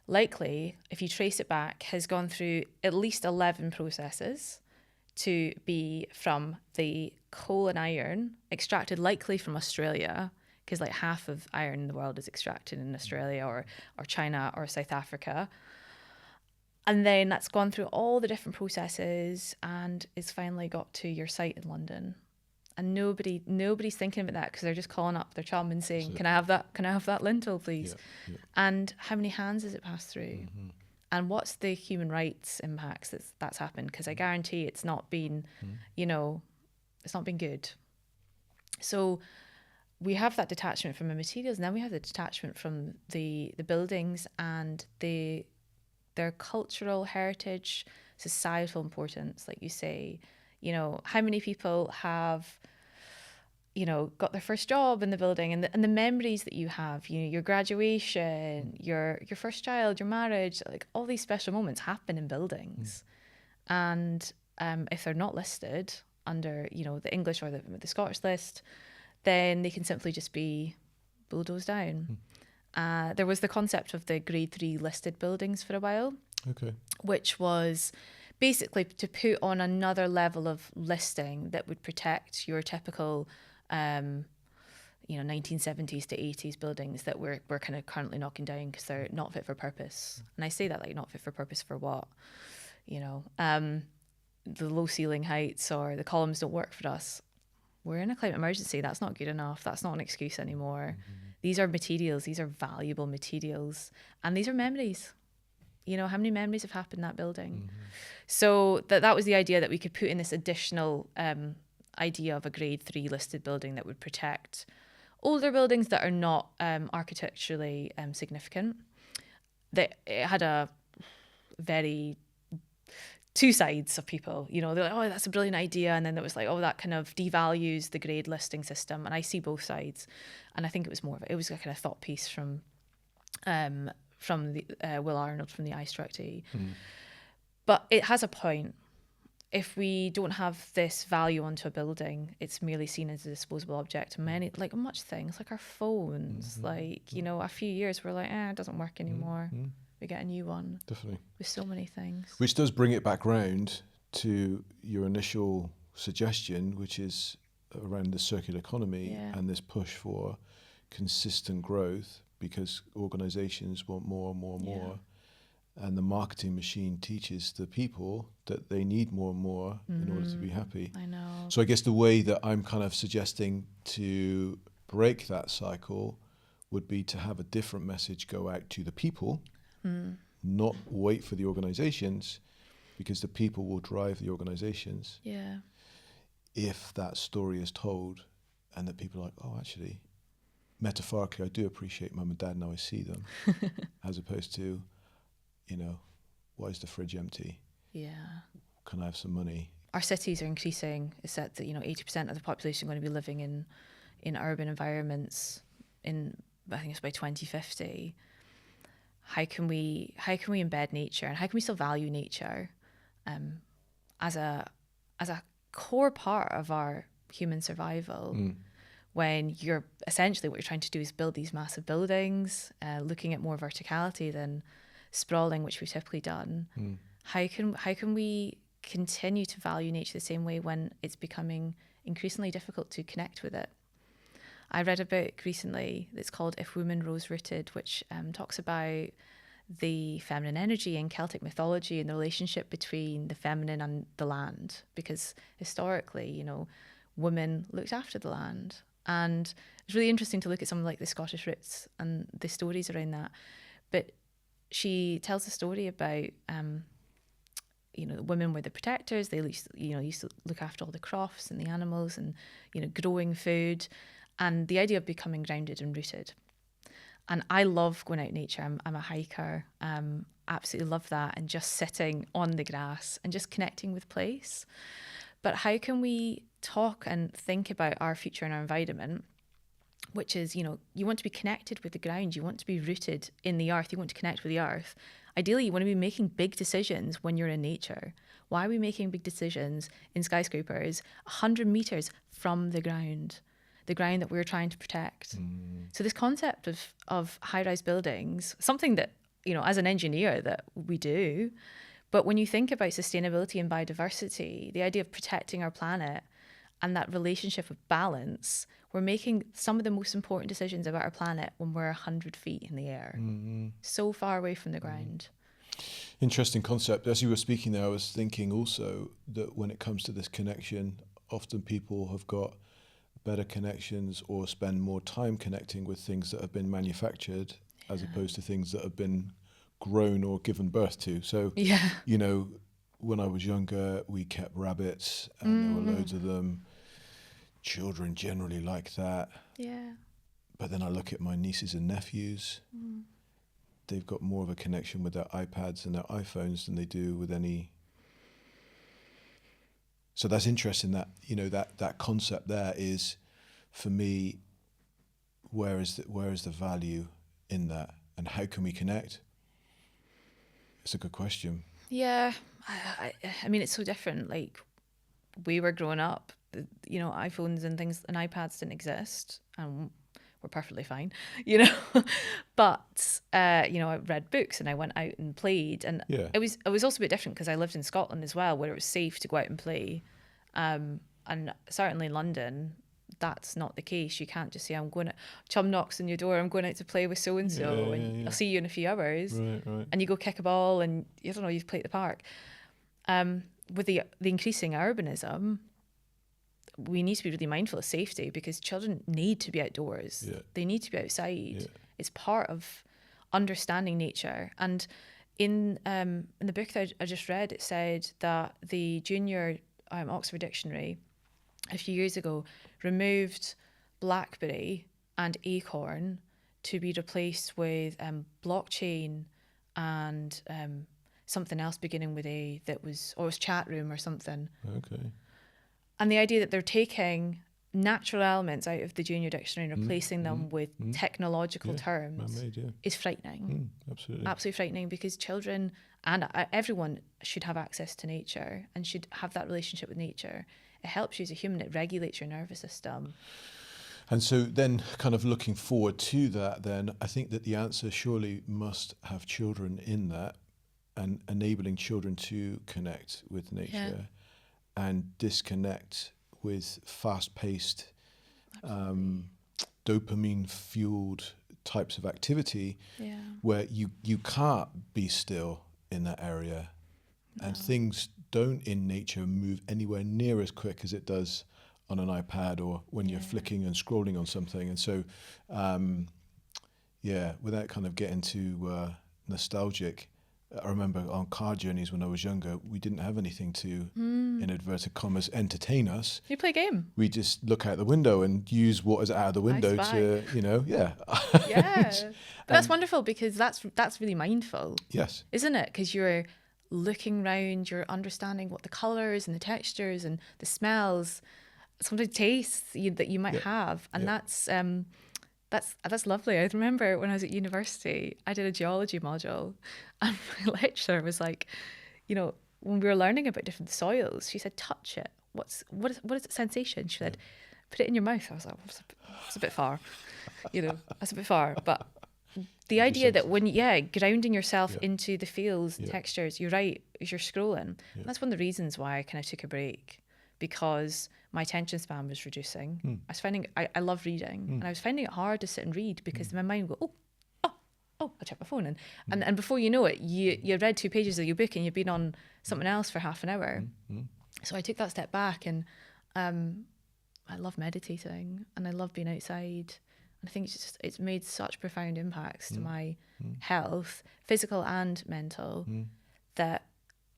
likely, if you trace it back, has gone through at least 11 processes to be from the coal and iron, extracted likely from Australia, because like half of iron in the world is extracted in Australia or China or South Africa. And then that's gone through all the different processes and it's finally got to your site in London. And nobody's thinking about that, because they're just calling up their chum and saying, can I have that lintel, please? Yeah. And how many hands has it passed through? And what's the human rights impacts that's happened? Because I guarantee it's not been, it's not been good. So we have that detachment from the materials, and then we have the detachment from the buildings and their cultural heritage, societal importance, like you say. You know, how many people have, got their first job in the building, and the memories that you have, your graduation, your first child, your marriage, like all these special moments happen in buildings. And if they're not listed under, the English or the Scottish list, then they can simply just be bulldozed down. There was the concept of the grade 3 listed buildings for a while, which was basically to put on another level of listing that would protect your typical, 1970s to 80s buildings that we're kind of currently knocking down because they're not fit for purpose. And I say that like not fit for purpose for what? The low ceiling heights or the columns don't work for us. We're in a climate emergency. That's not good enough. That's not an excuse anymore. These are materials. These are valuable materials. And these are memories. How many memories have happened in that building? So that was the idea, that we could put in this additional idea of a grade 3 listed building that would protect older buildings that are not architecturally significant. It had a very two sides of people, they're like, oh, that's a brilliant idea. And then there was like, oh, that kind of devalues the grade listing system. And I see both sides. And I think it was a kind of thought piece from from the Will Arnold from the iStruct. But it has a point. If we don't have this value onto a building, it's merely seen as a disposable object. Many, like much things, like our phones, like, you know, a few years we're like, it doesn't work anymore. We get a new one. Definitely. With so many things. Which does bring it back round to your initial suggestion, which is around the circular economy and this push for consistent growth, because organizations want more and more and more. And the marketing machine teaches the people that they need more and more in order to be happy. I know. So I guess the way that I'm kind of suggesting to break that cycle would be to have a different message go out to the people, not wait for the organizations, because the people will drive the organizations. Yeah. If that story is told and that people are like, oh, actually, metaphorically, I do appreciate mum and dad now I see them, as opposed to, you know, why is the fridge empty? Yeah. Can I have some money? Our cities are increasing. It's set that, you know, 80% of the population are going to be living in urban environments in, I think it's by 2050. How can we embed nature, and how can we still value nature as a core part of our human survival? When you're essentially, what you're trying to do is build these massive buildings, looking at more verticality than sprawling, which we've typically done. How can we continue to value nature the same way when it's becoming increasingly difficult to connect with it? I read a book recently that's called If Women Rose Rooted, which talks about the feminine energy in Celtic mythology and the relationship between the feminine and the land, because historically, you know, women looked after the land. And it's really interesting to look at something like the Scottish roots and the stories around that. But she tells a story about, you know, women were the protectors. They used to look after all the crofts and the animals and, you know, growing food, and the idea of becoming grounded and rooted. And I love going out in nature. I'm a hiker. Absolutely love that, and just sitting on the grass and just connecting with place. But how can we talk and think about our future and our environment, which is, you know, you want to be connected with the ground, you want to be rooted in the earth, you want to connect with the earth. Ideally, you want to be making big decisions when you're in nature. Why are we making big decisions in skyscrapers 100 meters from the ground that we're trying to protect? So this concept of high-rise buildings, something that, you know, as an engineer that we do, but when you think about sustainability and biodiversity, the idea of protecting our planet and that relationship of balance, we're making some of the most important decisions about our planet when we're 100 feet in the air, so far away from the ground. Interesting concept. As you were speaking there, I was thinking also that when it comes to this connection, often people have got better connections or spend more time connecting with things that have been manufactured as opposed to things that have been grown or given birth to. So, you know, when I was younger, we kept rabbits and there were loads of them. Children generally like that. Yeah. But then I look at my nieces and nephews. They've got more of a connection with their iPads and their iPhones than they do with any. So that's interesting that, you know, that concept there is, for me, where is the value in that, and how can we connect? It's a good question. Yeah. I mean, it's so different. Like, we were growing up, you know, iPhones and things and iPads didn't exist, and we're perfectly fine, you know. But you know, I read books and I went out and played, and it was also a bit different because I lived in Scotland as well, where it was safe to go out and play, and certainly in London that's not the case. You can't just say, I'm going to, chum knocks on your door, I'm going out to play with so and so, and I'll see you in a few hours, right. And you go kick a ball and you don't know, you play at the park. With the increasing urbanism, we need to be really mindful of safety, because children need to be outdoors. They need to be outside. It's part of understanding nature. And in the book that I just read, it said that the junior Oxford Dictionary a few years ago removed blackberry and acorn to be replaced with blockchain and something else beginning with A that was, or it was chat room or something. Okay. And the idea that they're taking natural elements out of the junior dictionary and replacing them with technological terms Man-made, is frightening. Absolutely. Absolutely frightening, because children and everyone should have access to nature and should have that relationship with nature. It helps you as a human. It regulates your nervous system. And so then kind of looking forward to that, then I think that the answer surely must have children in that, and enabling children to connect with nature and disconnect with fast-paced, dopamine-fueled types of activity where you can't be still in that area. And things don't in nature move anywhere near as quick as it does on an iPad or when you're flicking and scrolling on something. And so, without kind of getting too nostalgic, I remember on car journeys when I was younger, we didn't have anything to, in inverted commas, entertain us. You play a game. We just look out the window and use what is out of the window to, Yeah. But that's wonderful, because that's really mindful. Yes. Isn't it? Because you're looking around, you're understanding what the colours and the textures and the smells, sometimes tastes that you might have. And that's lovely. I remember when I was at university, I did a geology module, and my lecturer was like, when we were learning about different soils, she said, touch it. What is the sensation? She said, put it in your mouth. I was like, it's a bit far. That's a bit far. But the idea that when, grounding yourself into the feels, textures, you're right, as you're scrolling. And that's one of the reasons why I kind of took a break, because my attention span was reducing. I was finding, I love reading, and I was finding it hard to sit and read, because my mind would go, I check my phone. And before you know it, you read 2 pages of your book and you've been on something else for half an hour. So I took that step back, and I love meditating and I love being outside. And I think it's made such profound impacts to my health, physical and mental, that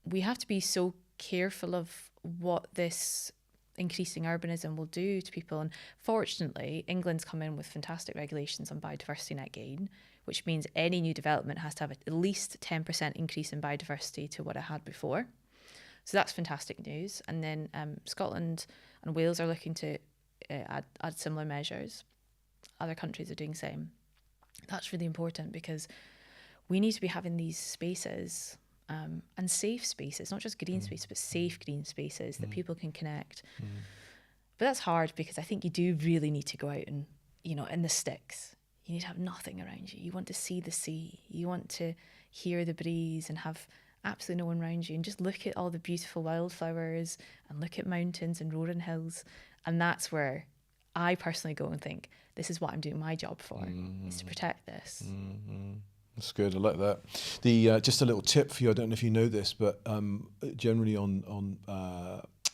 we have to be so careful of what this increasing urbanism will do to people. And fortunately, England's come in with fantastic regulations on biodiversity net gain, which means any new development has to have at least 10% increase in biodiversity to what it had before. So that's fantastic news. And then Scotland and Wales are looking to add similar measures. Other countries are doing the same. That's really important, because we need to be having these spaces and safe spaces, not just green spaces, but safe green spaces that people can connect. But that's hard, because I think you do really need to go out and, in the sticks. You need to have nothing around you. You want to see the sea. You want to hear the breeze and have absolutely no one around you, and just look at all the beautiful wildflowers and look at mountains and rolling hills. And that's where I personally go and think, this is what I'm doing my job for, is to protect this. That's good. I like that. The just a little tip for you. I don't know if you know this, but generally on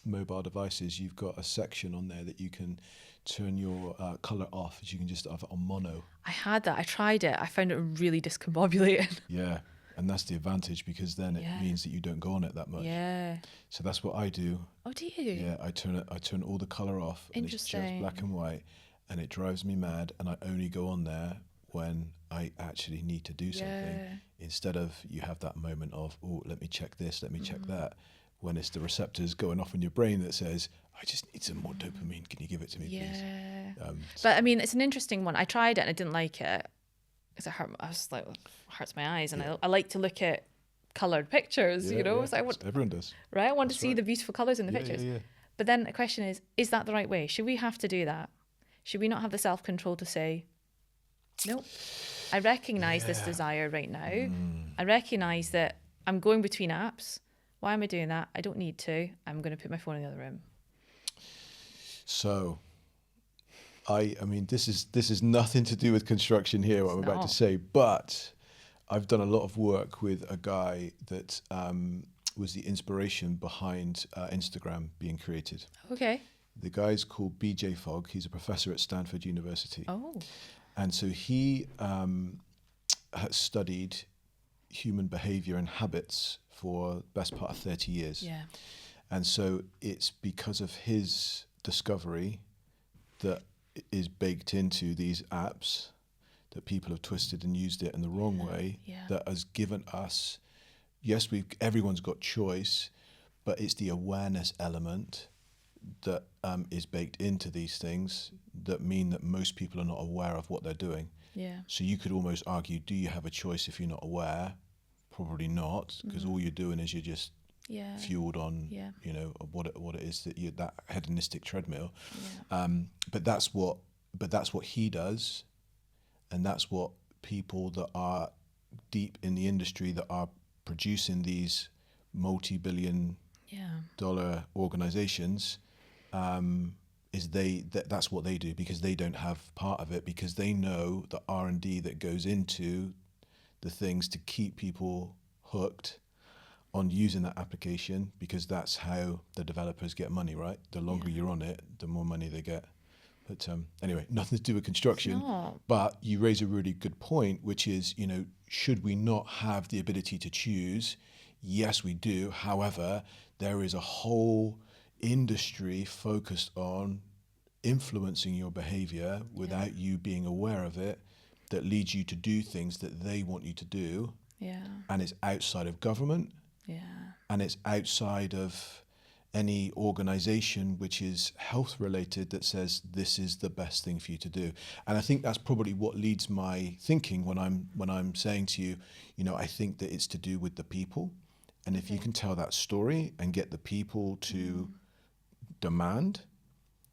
mobile devices, you've got a section on there that you can turn your color off. You can just have it on mono. I had that. I tried it. I found it really discombobulating. Yeah, and that's the advantage, because then it means that you don't go on it that much. Yeah. So that's what I do. Oh, do you? Yeah, I turn all the color off, and it's just black and white, and it drives me mad. And I only go on there when I actually need to do something, instead of you have that moment of, oh, let me check this, let me check that, when it's the receptors going off in your brain that says, I just need some more dopamine, can you give it to me, please? But I mean, it's an interesting one. I tried it and I didn't like it, because I was like, it hurts my eyes, and I like to look at coloured pictures, So everyone does. Right? I want to see the beautiful colours in the pictures. Yeah. But then the question is that the right way? Should we have to do that? Should we not have the self-control to say, no, I recognise this desire right now. I recognise that I'm going between apps. Why am I doing that? I don't need to. I'm going to put my phone in the other room. So, I mean, this is nothing to do with construction here, what I'm about to say, but I've done a lot of work with a guy that was the inspiration behind Instagram being created. Okay. The guy's called BJ Fogg. He's a professor at Stanford University. Oh. And so he has studied human behavior and habits for the best part of 30 years. Yeah. And so it's because of his discovery that is baked into these apps, that people have twisted and used it in the wrong way, that has given us, yes, everyone's got choice, but it's the awareness element that is baked into these things that mean that most people are not aware of what they're doing. Yeah. So you could almost argue, do you have a choice if you're not aware? Probably not, because all you're doing is you're just Yeah. fueled on, Yeah. you know, what it is that you, that hedonistic treadmill. Yeah. But that's what he does, and that's what people that are deep in the industry that are producing these multi-billion Yeah. dollar organizations, that's what they do, because they don't have part of it, because they know the R&D that goes into the things to keep people hooked on using that application, because that's how the developers get money, right? The longer you're on it, the more money they get. But anyway, nothing to do with construction. It's not. But you raise a really good point, which is, you know, should we not have the ability to choose? Yes, we do. However, there is a whole industry focused on influencing your behavior without you being aware of it, that leads you to do things that they want you to do. Yeah. And it's outside of government. Yeah. And it's outside of any organization which is health related that says this is the best thing for you to do. And I think that's probably what leads my thinking when I'm saying to you, you know, I think that it's to do with the people. And if you can tell that story and get the people to demand,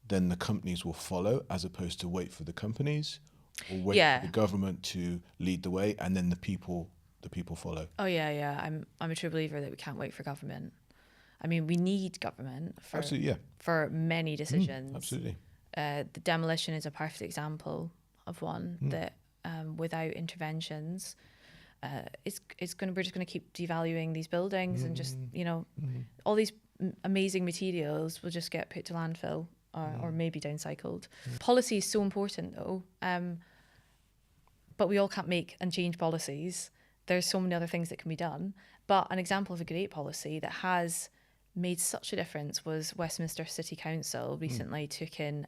then the companies will follow, as opposed to wait for the companies or wait for the government to lead the way, and then the people follow. Oh yeah. I'm a true believer that we can't wait for government. I mean, we need government for many decisions. Absolutely. The demolition is a perfect example of one that without interventions, we're just going to keep devaluing these buildings and just, you know, all these amazing materials will just get put to landfill or maybe downcycled. Policy is so important though, but we all can't make and change policies. There's so many other things that can be done. But an example of a great policy that has made such a difference was Westminster City Council recently took in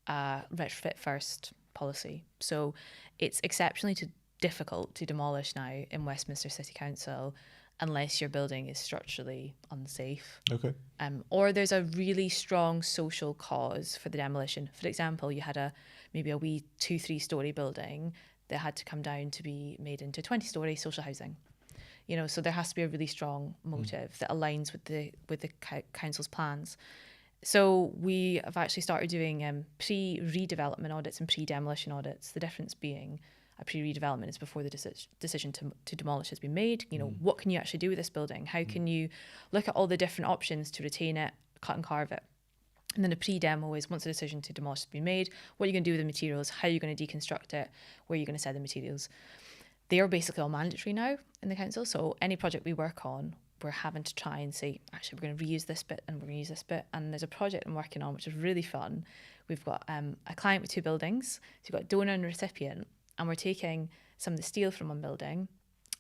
a retrofit first policy. So it's exceptionally difficult to demolish now in Westminster City Council unless your building is structurally unsafe. Okay. Or there's a really strong social cause for the demolition. For example, you had maybe a wee 2-3 story building that had to come down to be made into 20-story social housing. You know, so there has to be a really strong motive that aligns with the council's plans. So we have actually started doing pre-redevelopment audits and pre-demolition audits. The difference being a pre-redevelopment is before the decision to demolish has been made. You know, what can you actually do with this building? How can you look at all the different options to retain it, cut and carve it? And then a pre-demo is once the decision to demolish has been made, what are you going to do with the materials? How are you going to deconstruct it? Where are you going to sell the materials? They are basically all mandatory now in the council. So any project we work on, we're having to try and say, actually, we're going to reuse this bit and we're going to use this bit. And there's a project I'm working on, which is really fun. We've got a client with 2 buildings. So we've got donor and recipient. And we're taking some of the steel from one building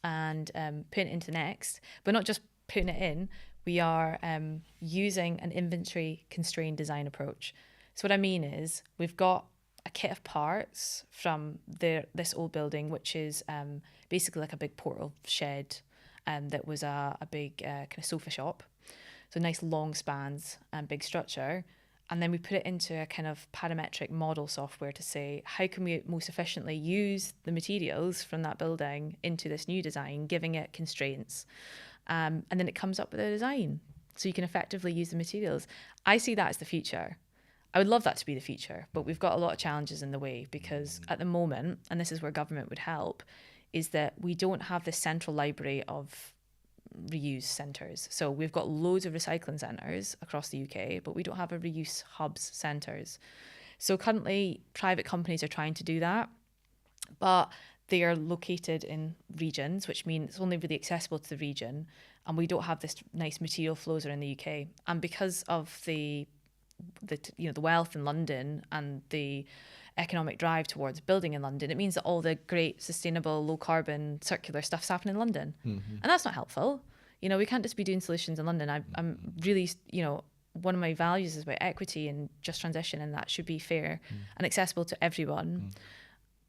and putting it into the next. But not just putting it in, we are using an inventory constrained design approach. So what I mean is we've got a kit of parts from this old building, which is basically like a big portal shed that was a big kind of sofa shop. So nice long spans and big structure. And then we put it into a kind of parametric model software to say, how can we most efficiently use the materials from that building into this new design, giving it constraints. And then it comes up with a design. So you can effectively use the materials. I see that as the future. I would love that to be the future, but we've got a lot of challenges in the way because at the moment, and this is where government would help, is that we don't have this central library of reuse centres. So we've got loads of recycling centres across the UK, but we don't have a reuse hubs centres. So currently private companies are trying to do that, but they are located in regions, which means it's only really accessible to the region, and we don't have this nice material flows around the UK. And because of the wealth in London and the economic drive towards building in London, it means that all the great sustainable low carbon circular stuff's happening in London, and that's not helpful. You know, we can't just be doing solutions in London. I'm really, one of my values is about equity and just transition, and that should be fair and accessible to everyone.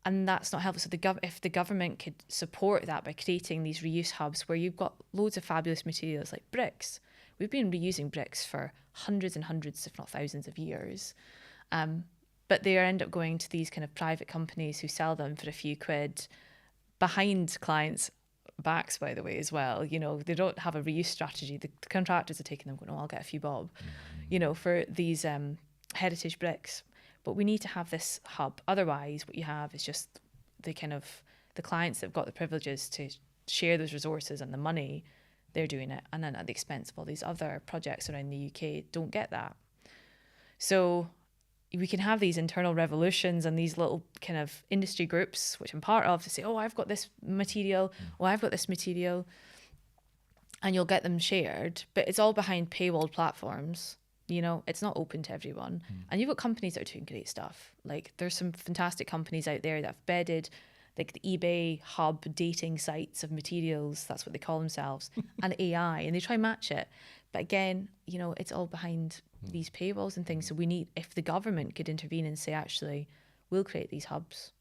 And that's not helpful. So if the government could support that by creating these reuse hubs where you've got loads of fabulous materials like bricks, we've been reusing bricks for hundreds and hundreds, if not thousands of years. But they end up going to these kind of private companies who sell them for a few quid behind clients' backs, by the way, as well. You know, they don't have a reuse strategy. The contractors are taking them going, oh, I'll get a few bob, you know, for these heritage bricks. But we need to have this hub. Otherwise, what you have is just the clients that have got the privileges to share those resources and the money, they're doing it. And then at the expense of all these other projects around the UK don't get that. So we can have these internal revolutions and these little kind of industry groups, which I'm part of, to say, oh, I've got this material, oh, I've got this material. And you'll get them shared, but it's all behind paywalled platforms. You know, it's not open to everyone. And you've got companies that are doing great stuff. Like there's some fantastic companies out there that have bedded like the eBay hub dating sites of materials, that's what they call themselves, and AI, and they try and match it. But again, you know, it's all behind these paywalls and things. So we need, if the government could intervene and say, actually, we'll create these hubs,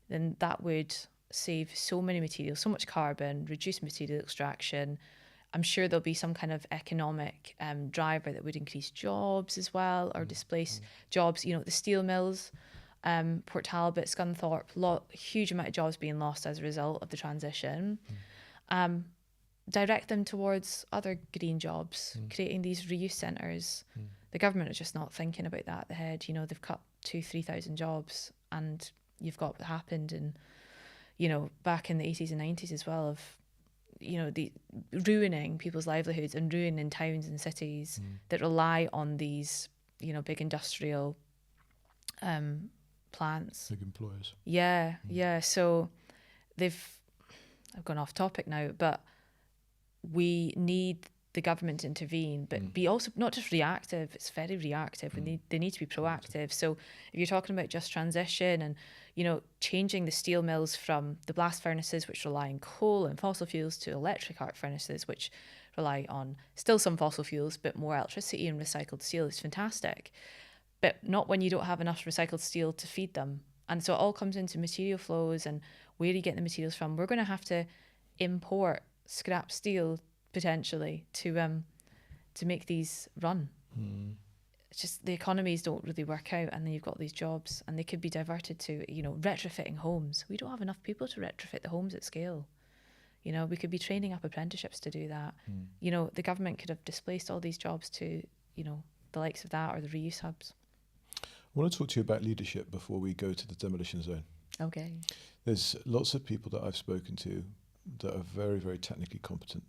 then that would save so many materials, so much carbon, reduce material extraction. I'm sure there'll be some kind of economic driver that would increase jobs as well, or displace jobs. You know, the steel mills, Port Talbot, Scunthorpe, huge amount of jobs being lost as a result of the transition. Direct them towards other green jobs, creating these reuse centres. The government is just not thinking about that at the head. You know, they've cut 2,000-3,000 jobs, and you've got what happened in, you know, back in the 80s and 90s as well, of, you know, the ruining people's livelihoods and ruining towns and cities that rely on these, you know, big industrial plants. Big employers. Yeah. So I've gone off topic now, but we need the government to intervene, but be also not just reactive. It's very reactive. They need to be proactive. So if you're talking about just transition and, you know, changing the steel mills from the blast furnaces, which rely on coal and fossil fuels, to electric arc furnaces, which rely on still some fossil fuels, but more electricity and recycled steel, is fantastic. But not when you don't have enough recycled steel to feed them. And so it all comes into material flows and where are you getting the materials from? We're going to have to import scrap steel potentially to make these run. It's just the economies don't really work out, and then you've got these jobs, and they could be diverted to, you know, retrofitting homes. We don't have enough people to retrofit the homes at scale. You know, we could be training up apprenticeships to do that. You know, the government could have displaced all these jobs to, you know, the likes of that, or the reuse hubs. I want to talk to you about leadership before we go to the demolition zone. Okay. There's lots of people that I've spoken to that are very, very technically competent.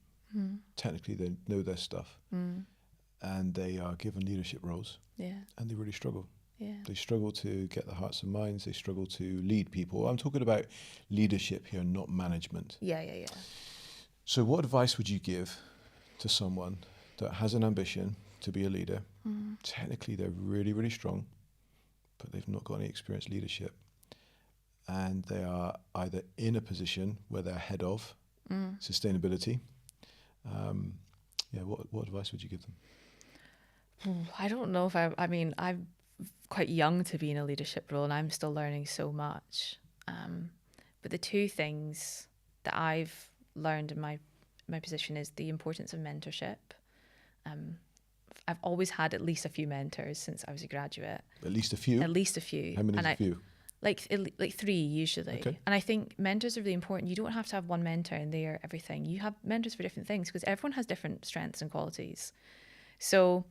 Technically, they know their stuff, and they are given leadership roles, and they really struggle. They struggle to get the hearts and minds. They struggle to lead people. I'm talking about leadership here, not management. So what advice would you give to someone that has an ambition to be a leader? Technically, they're really, really strong, but they've not got any experienced leadership, and they are either in a position where they're head of sustainability. What advice would you give them? I don't know if I'm quite young to be in a leadership role, and I'm still learning so much. But the two things that I've learned in my position is the importance of mentorship. I've always had at least a few mentors since I was a graduate. At least a few? At least a few. How many is a few? Like 3 usually. Okay. And I think mentors are really important. You don't have to have one mentor and they are everything. You have mentors for different things because everyone has different strengths and qualities. So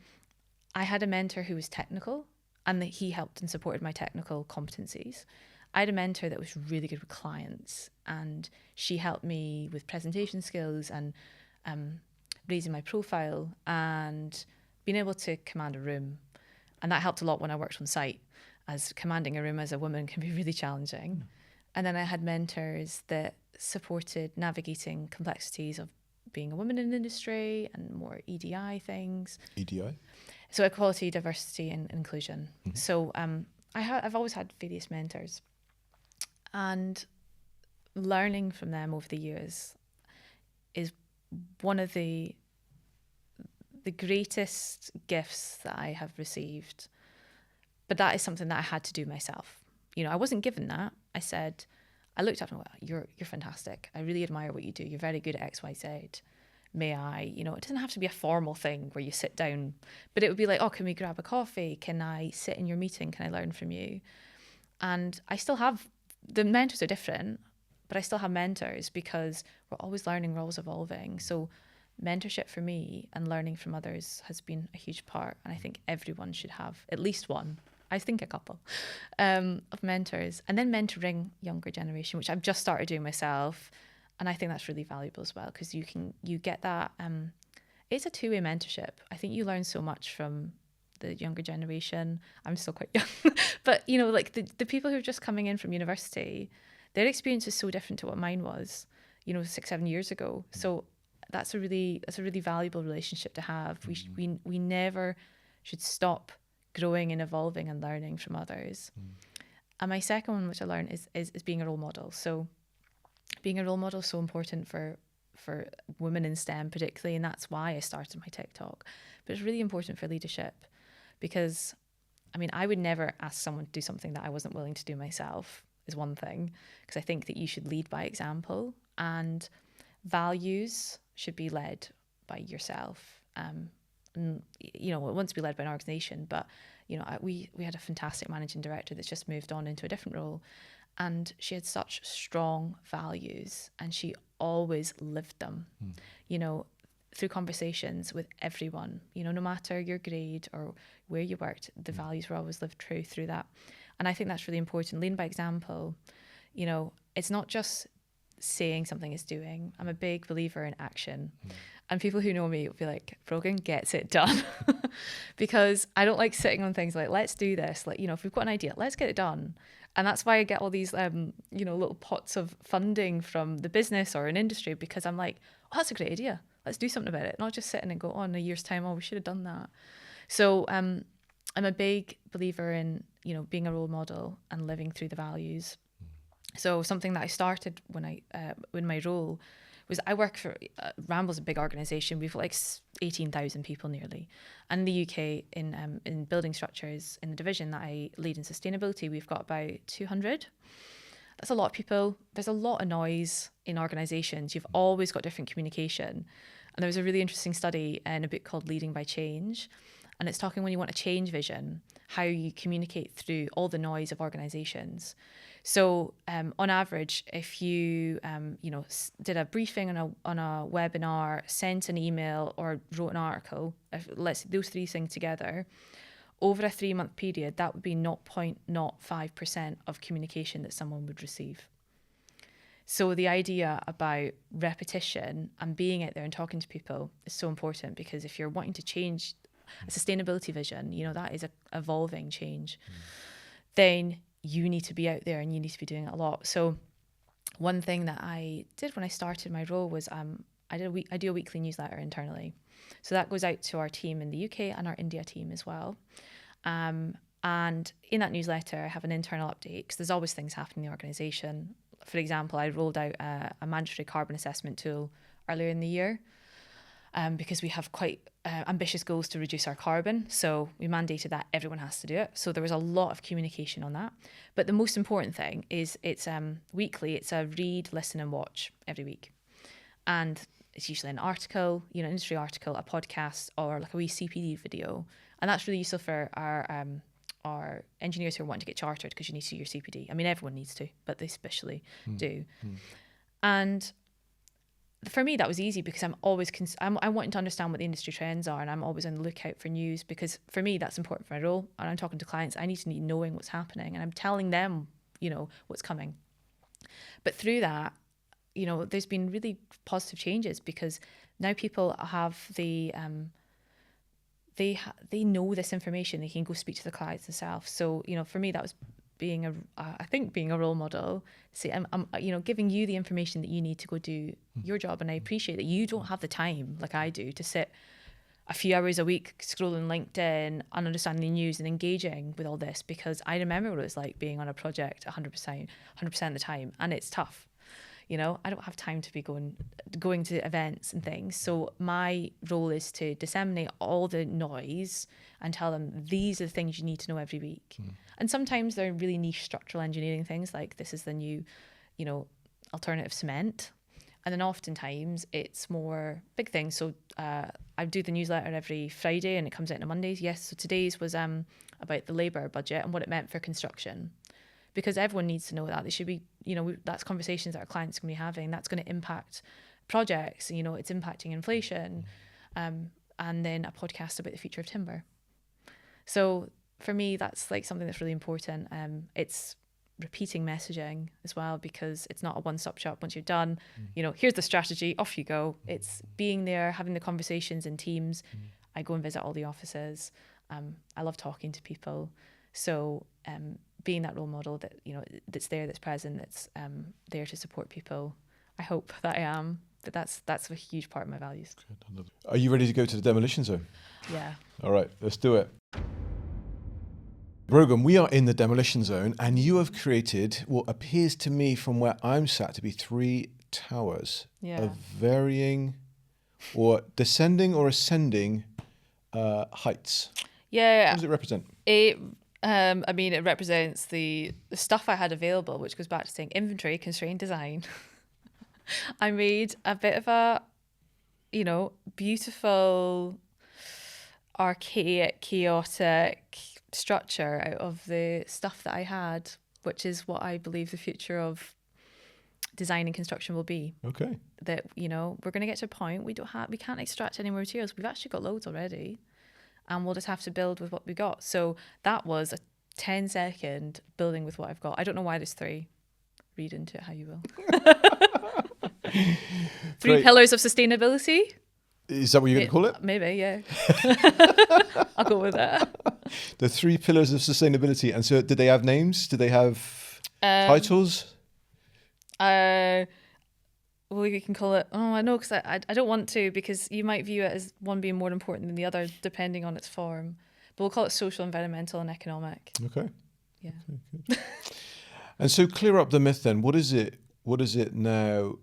I had a mentor who was technical, and that he helped and supported my technical competencies. I had a mentor that was really good with clients, and she helped me with presentation skills and raising my profile and being able to command a room. And that helped a lot when I worked on site, as commanding a room as a woman can be really challenging. And then I had mentors that supported navigating complexities of being a woman in the industry and more EDI things. EDI? So equality, diversity, and inclusion. So I've always had various mentors, and learning from them over the years is one of the greatest gifts that I have received. But that is something that I had to do myself. You know, I wasn't given that. I looked up and went, you're fantastic. I really admire what you do. You're very good at X, Y, Z. may I, it doesn't have to be a formal thing where you sit down, but it would be like, oh, can we grab a coffee? Can I sit in your meeting? Can I learn from you? And I still have, the mentors are different, but I still have mentors because we're always learning, we're always evolving. So mentorship for me and learning from others has been a huge part. And I think everyone should have at least one, I think a couple, of mentors. And then mentoring younger generation, which I've just started doing myself. And I think that's really valuable as well, because you get that, it's a two-way mentorship. I think you learn so much from the younger generation. I'm still quite young, but like the people who are just coming in from university, their experience is so different to what mine was, 6-7 years ago. So that's a really valuable relationship to have. We never should stop growing and evolving and learning from others. And my second one, which I learned, is being a role model. So being a role model is so important for women in STEM particularly, and that's why I started my TikTok. But it's really important for leadership, because I would never ask someone to do something that I wasn't willing to do myself, is one thing, because I think that you should lead by example, and values should be led by yourself. And it wants to be led by an organisation, but we had a fantastic managing director that's just moved on into a different role, and she had such strong values, and she always lived them. Through conversations with everyone, no matter your grade or where you worked, the values were always lived true through that. And I think that's really important. Leading by example, it's not just saying something, it's doing. I'm a big believer in action. And people who know me will be like, Brogan gets it done. Because I don't like sitting on things like, let's do this. Like, if we've got an idea, let's get it done. And that's why I get all these, little pots of funding from the business or an industry, because I'm like, oh, that's a great idea. Let's do something about it. Not just sitting and go on a year's time, oh, we should have done that. So I'm a big believer in, being a role model and living through the values. So something that I started when my role was, I work for, Ramboll's a big organisation. We've got like 18,000 people nearly. And in the UK, in building structures, in the division that I lead in sustainability, we've got about 200. That's a lot of people. There's a lot of noise in organisations. You've always got different communication. And there was a really interesting study in a book called Leading by Change. And it's talking, when you want to change vision, how you communicate through all the noise of organisations. So on average, if you did a briefing on a webinar, sent an email, or wrote an article, let's those three things together, over a 3-month period, that would be 0.05% of communication that someone would receive. So the idea about repetition and being out there and talking to people is so important, because if you're wanting to change a sustainability vision, that is a evolving change, then you need to be out there and you need to be doing it a lot. So one thing that I did when I started my role was I do a weekly newsletter internally. So that goes out to our team in the UK and our India team as well. And in that newsletter, I have an internal update, because there's always things happening in the organisation. For example, I rolled out a mandatory carbon assessment tool earlier in the year, because we have quite ambitious goals to reduce our carbon. So we mandated that everyone has to do it. So there was a lot of communication on that. But the most important thing is it's weekly. It's a read, listen and watch every week. And it's usually an article, an industry article, a podcast, or like a wee CPD video. And that's really useful for our engineers who are wanting to get chartered, because you need to do your CPD. Everyone needs to, but they especially do. And for me, that was easy, because I'm always I'm wanting to understand what the industry trends are, and I'm always on the lookout for news, because for me that's important for my role. And I'm talking to clients, I need to be knowing what's happening, and I'm telling them, what's coming. But through that, there's been really positive changes, because now people have the they know this information. They can go speak to the clients themselves. So for me, that was being a role model. See, I'm giving you the information that you need to go do your job, and I appreciate that you don't have the time like I do to sit a few hours a week scrolling LinkedIn and understanding the news and engaging with all this, because I remember what it was like being on a project 100% of the time, and it's tough. I don't have time to be going to events and things. So my role is to disseminate all the noise and tell them these are the things you need to know every week. And sometimes they're really niche structural engineering things, like this is the new, alternative cement. And then oftentimes it's more big things. So I do the newsletter every Friday and it comes out on Mondays. Yes, so today's was about the labour budget and what it meant for construction. Because everyone needs to know that. They should be, that's conversations that our clients are going to be having. That's going to impact projects. It's impacting inflation. And then a podcast about the future of timber. So for me, that's like something that's really important. It's repeating messaging as well, because it's not a one-stop shop. Once you're done, here's the strategy, off you go. It's being there, having the conversations in teams. I go and visit all the offices. I love talking to people. So being that role model that, that's there, that's present, that's there to support people. I hope that I am. But that's a huge part of my values. Good, I love it. Are you ready to go to the demolition zone? Yeah. All right, let's do it. Brogan, we are in the demolition zone, and you have created what appears to me from where I'm sat to be 3 towers of varying or descending or ascending heights. Yeah. What does it represent? It represents the stuff I had available, which goes back to saying inventory, constrained design. I made a bit of a, beautiful, archaic, chaotic structure out of the stuff that I had, which is what I believe the future of design and construction will be. Okay. That, we're going to get to a point we can't extract any more materials. We've actually got loads already, and we'll just have to build with what we got. So that was a 10-second building with what I've got. I don't know why there's 3. Read into it how you will. 3 pillars of sustainability. Is that what you're going to call it? Maybe, yeah. I'll go with that. The 3 pillars of sustainability. And so did they have names? Did they have titles? Well, you can call it, I know, because I don't want to, because you might view it as one being more important than the other, depending on its form. But we'll call it social, environmental, and economic. Okay. Yeah. Okay, good. And so clear up the myth then. What is it now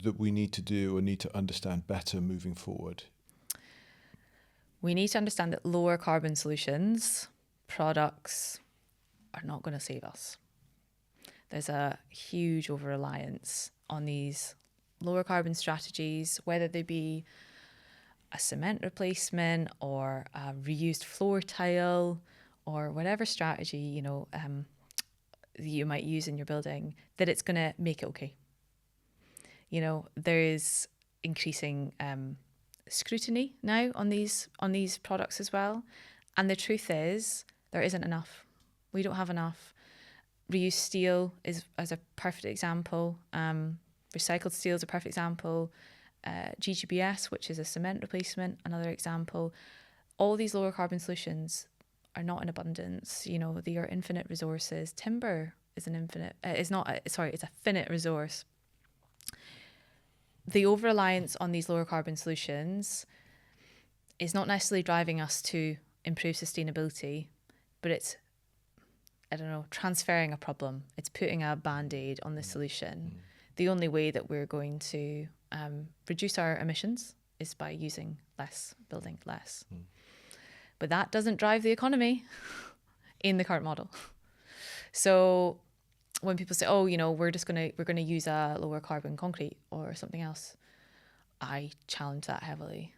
that we need to do or need to understand better moving forward? We need to understand that lower carbon solutions, products, are not going to save us. There's a huge over-reliance on these lower carbon strategies, whether they be a cement replacement or a reused floor tile or whatever strategy, you might use in your building, that it's going to make it okay. There is increasing scrutiny now on these products as well. And the truth is, there isn't enough. We don't have enough. Reused steel is a perfect example. Recycled steel is a perfect example. GGBS, which is a cement replacement, another example. All these lower carbon solutions are not in abundance. They are infinite resources. Timber is it's a finite resource. The over-reliance on these lower carbon solutions is not necessarily driving us to improve sustainability, but it's, transferring a problem. It's putting a Band-Aid on the solution. The only way that we're going to reduce our emissions is by using less, building less. But that doesn't drive the economy in the current model. So when people say, we're going to use a lower carbon concrete or something else, I challenge that heavily.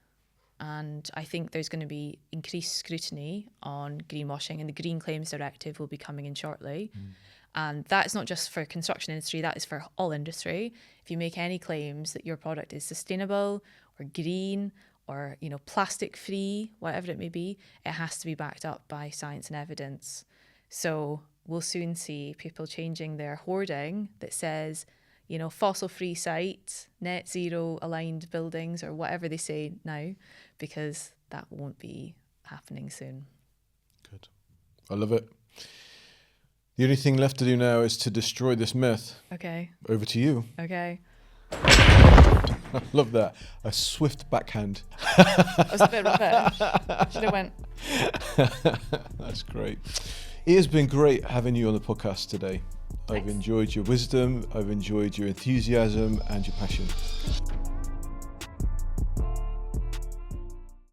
And I think there's going to be increased scrutiny on greenwashing, and the Green Claims Directive will be coming in shortly. And that's not just for construction industry, that is for all industry. If you make any claims that your product is sustainable or green or, plastic free, whatever it may be, it has to be backed up by science and evidence. So we'll soon see people changing their hoarding that says, fossil free site, net zero aligned buildings, or whatever they say now, because that won't be happening soon. Good. I love it. The only thing left to do now is to destroy this myth. Okay. Over to you. Okay. I love that. A swift backhand. That was a bit rubbish. Should have went. That's great. It has been great having you on the podcast today. Thanks. I've enjoyed your wisdom, I've enjoyed your enthusiasm and your passion.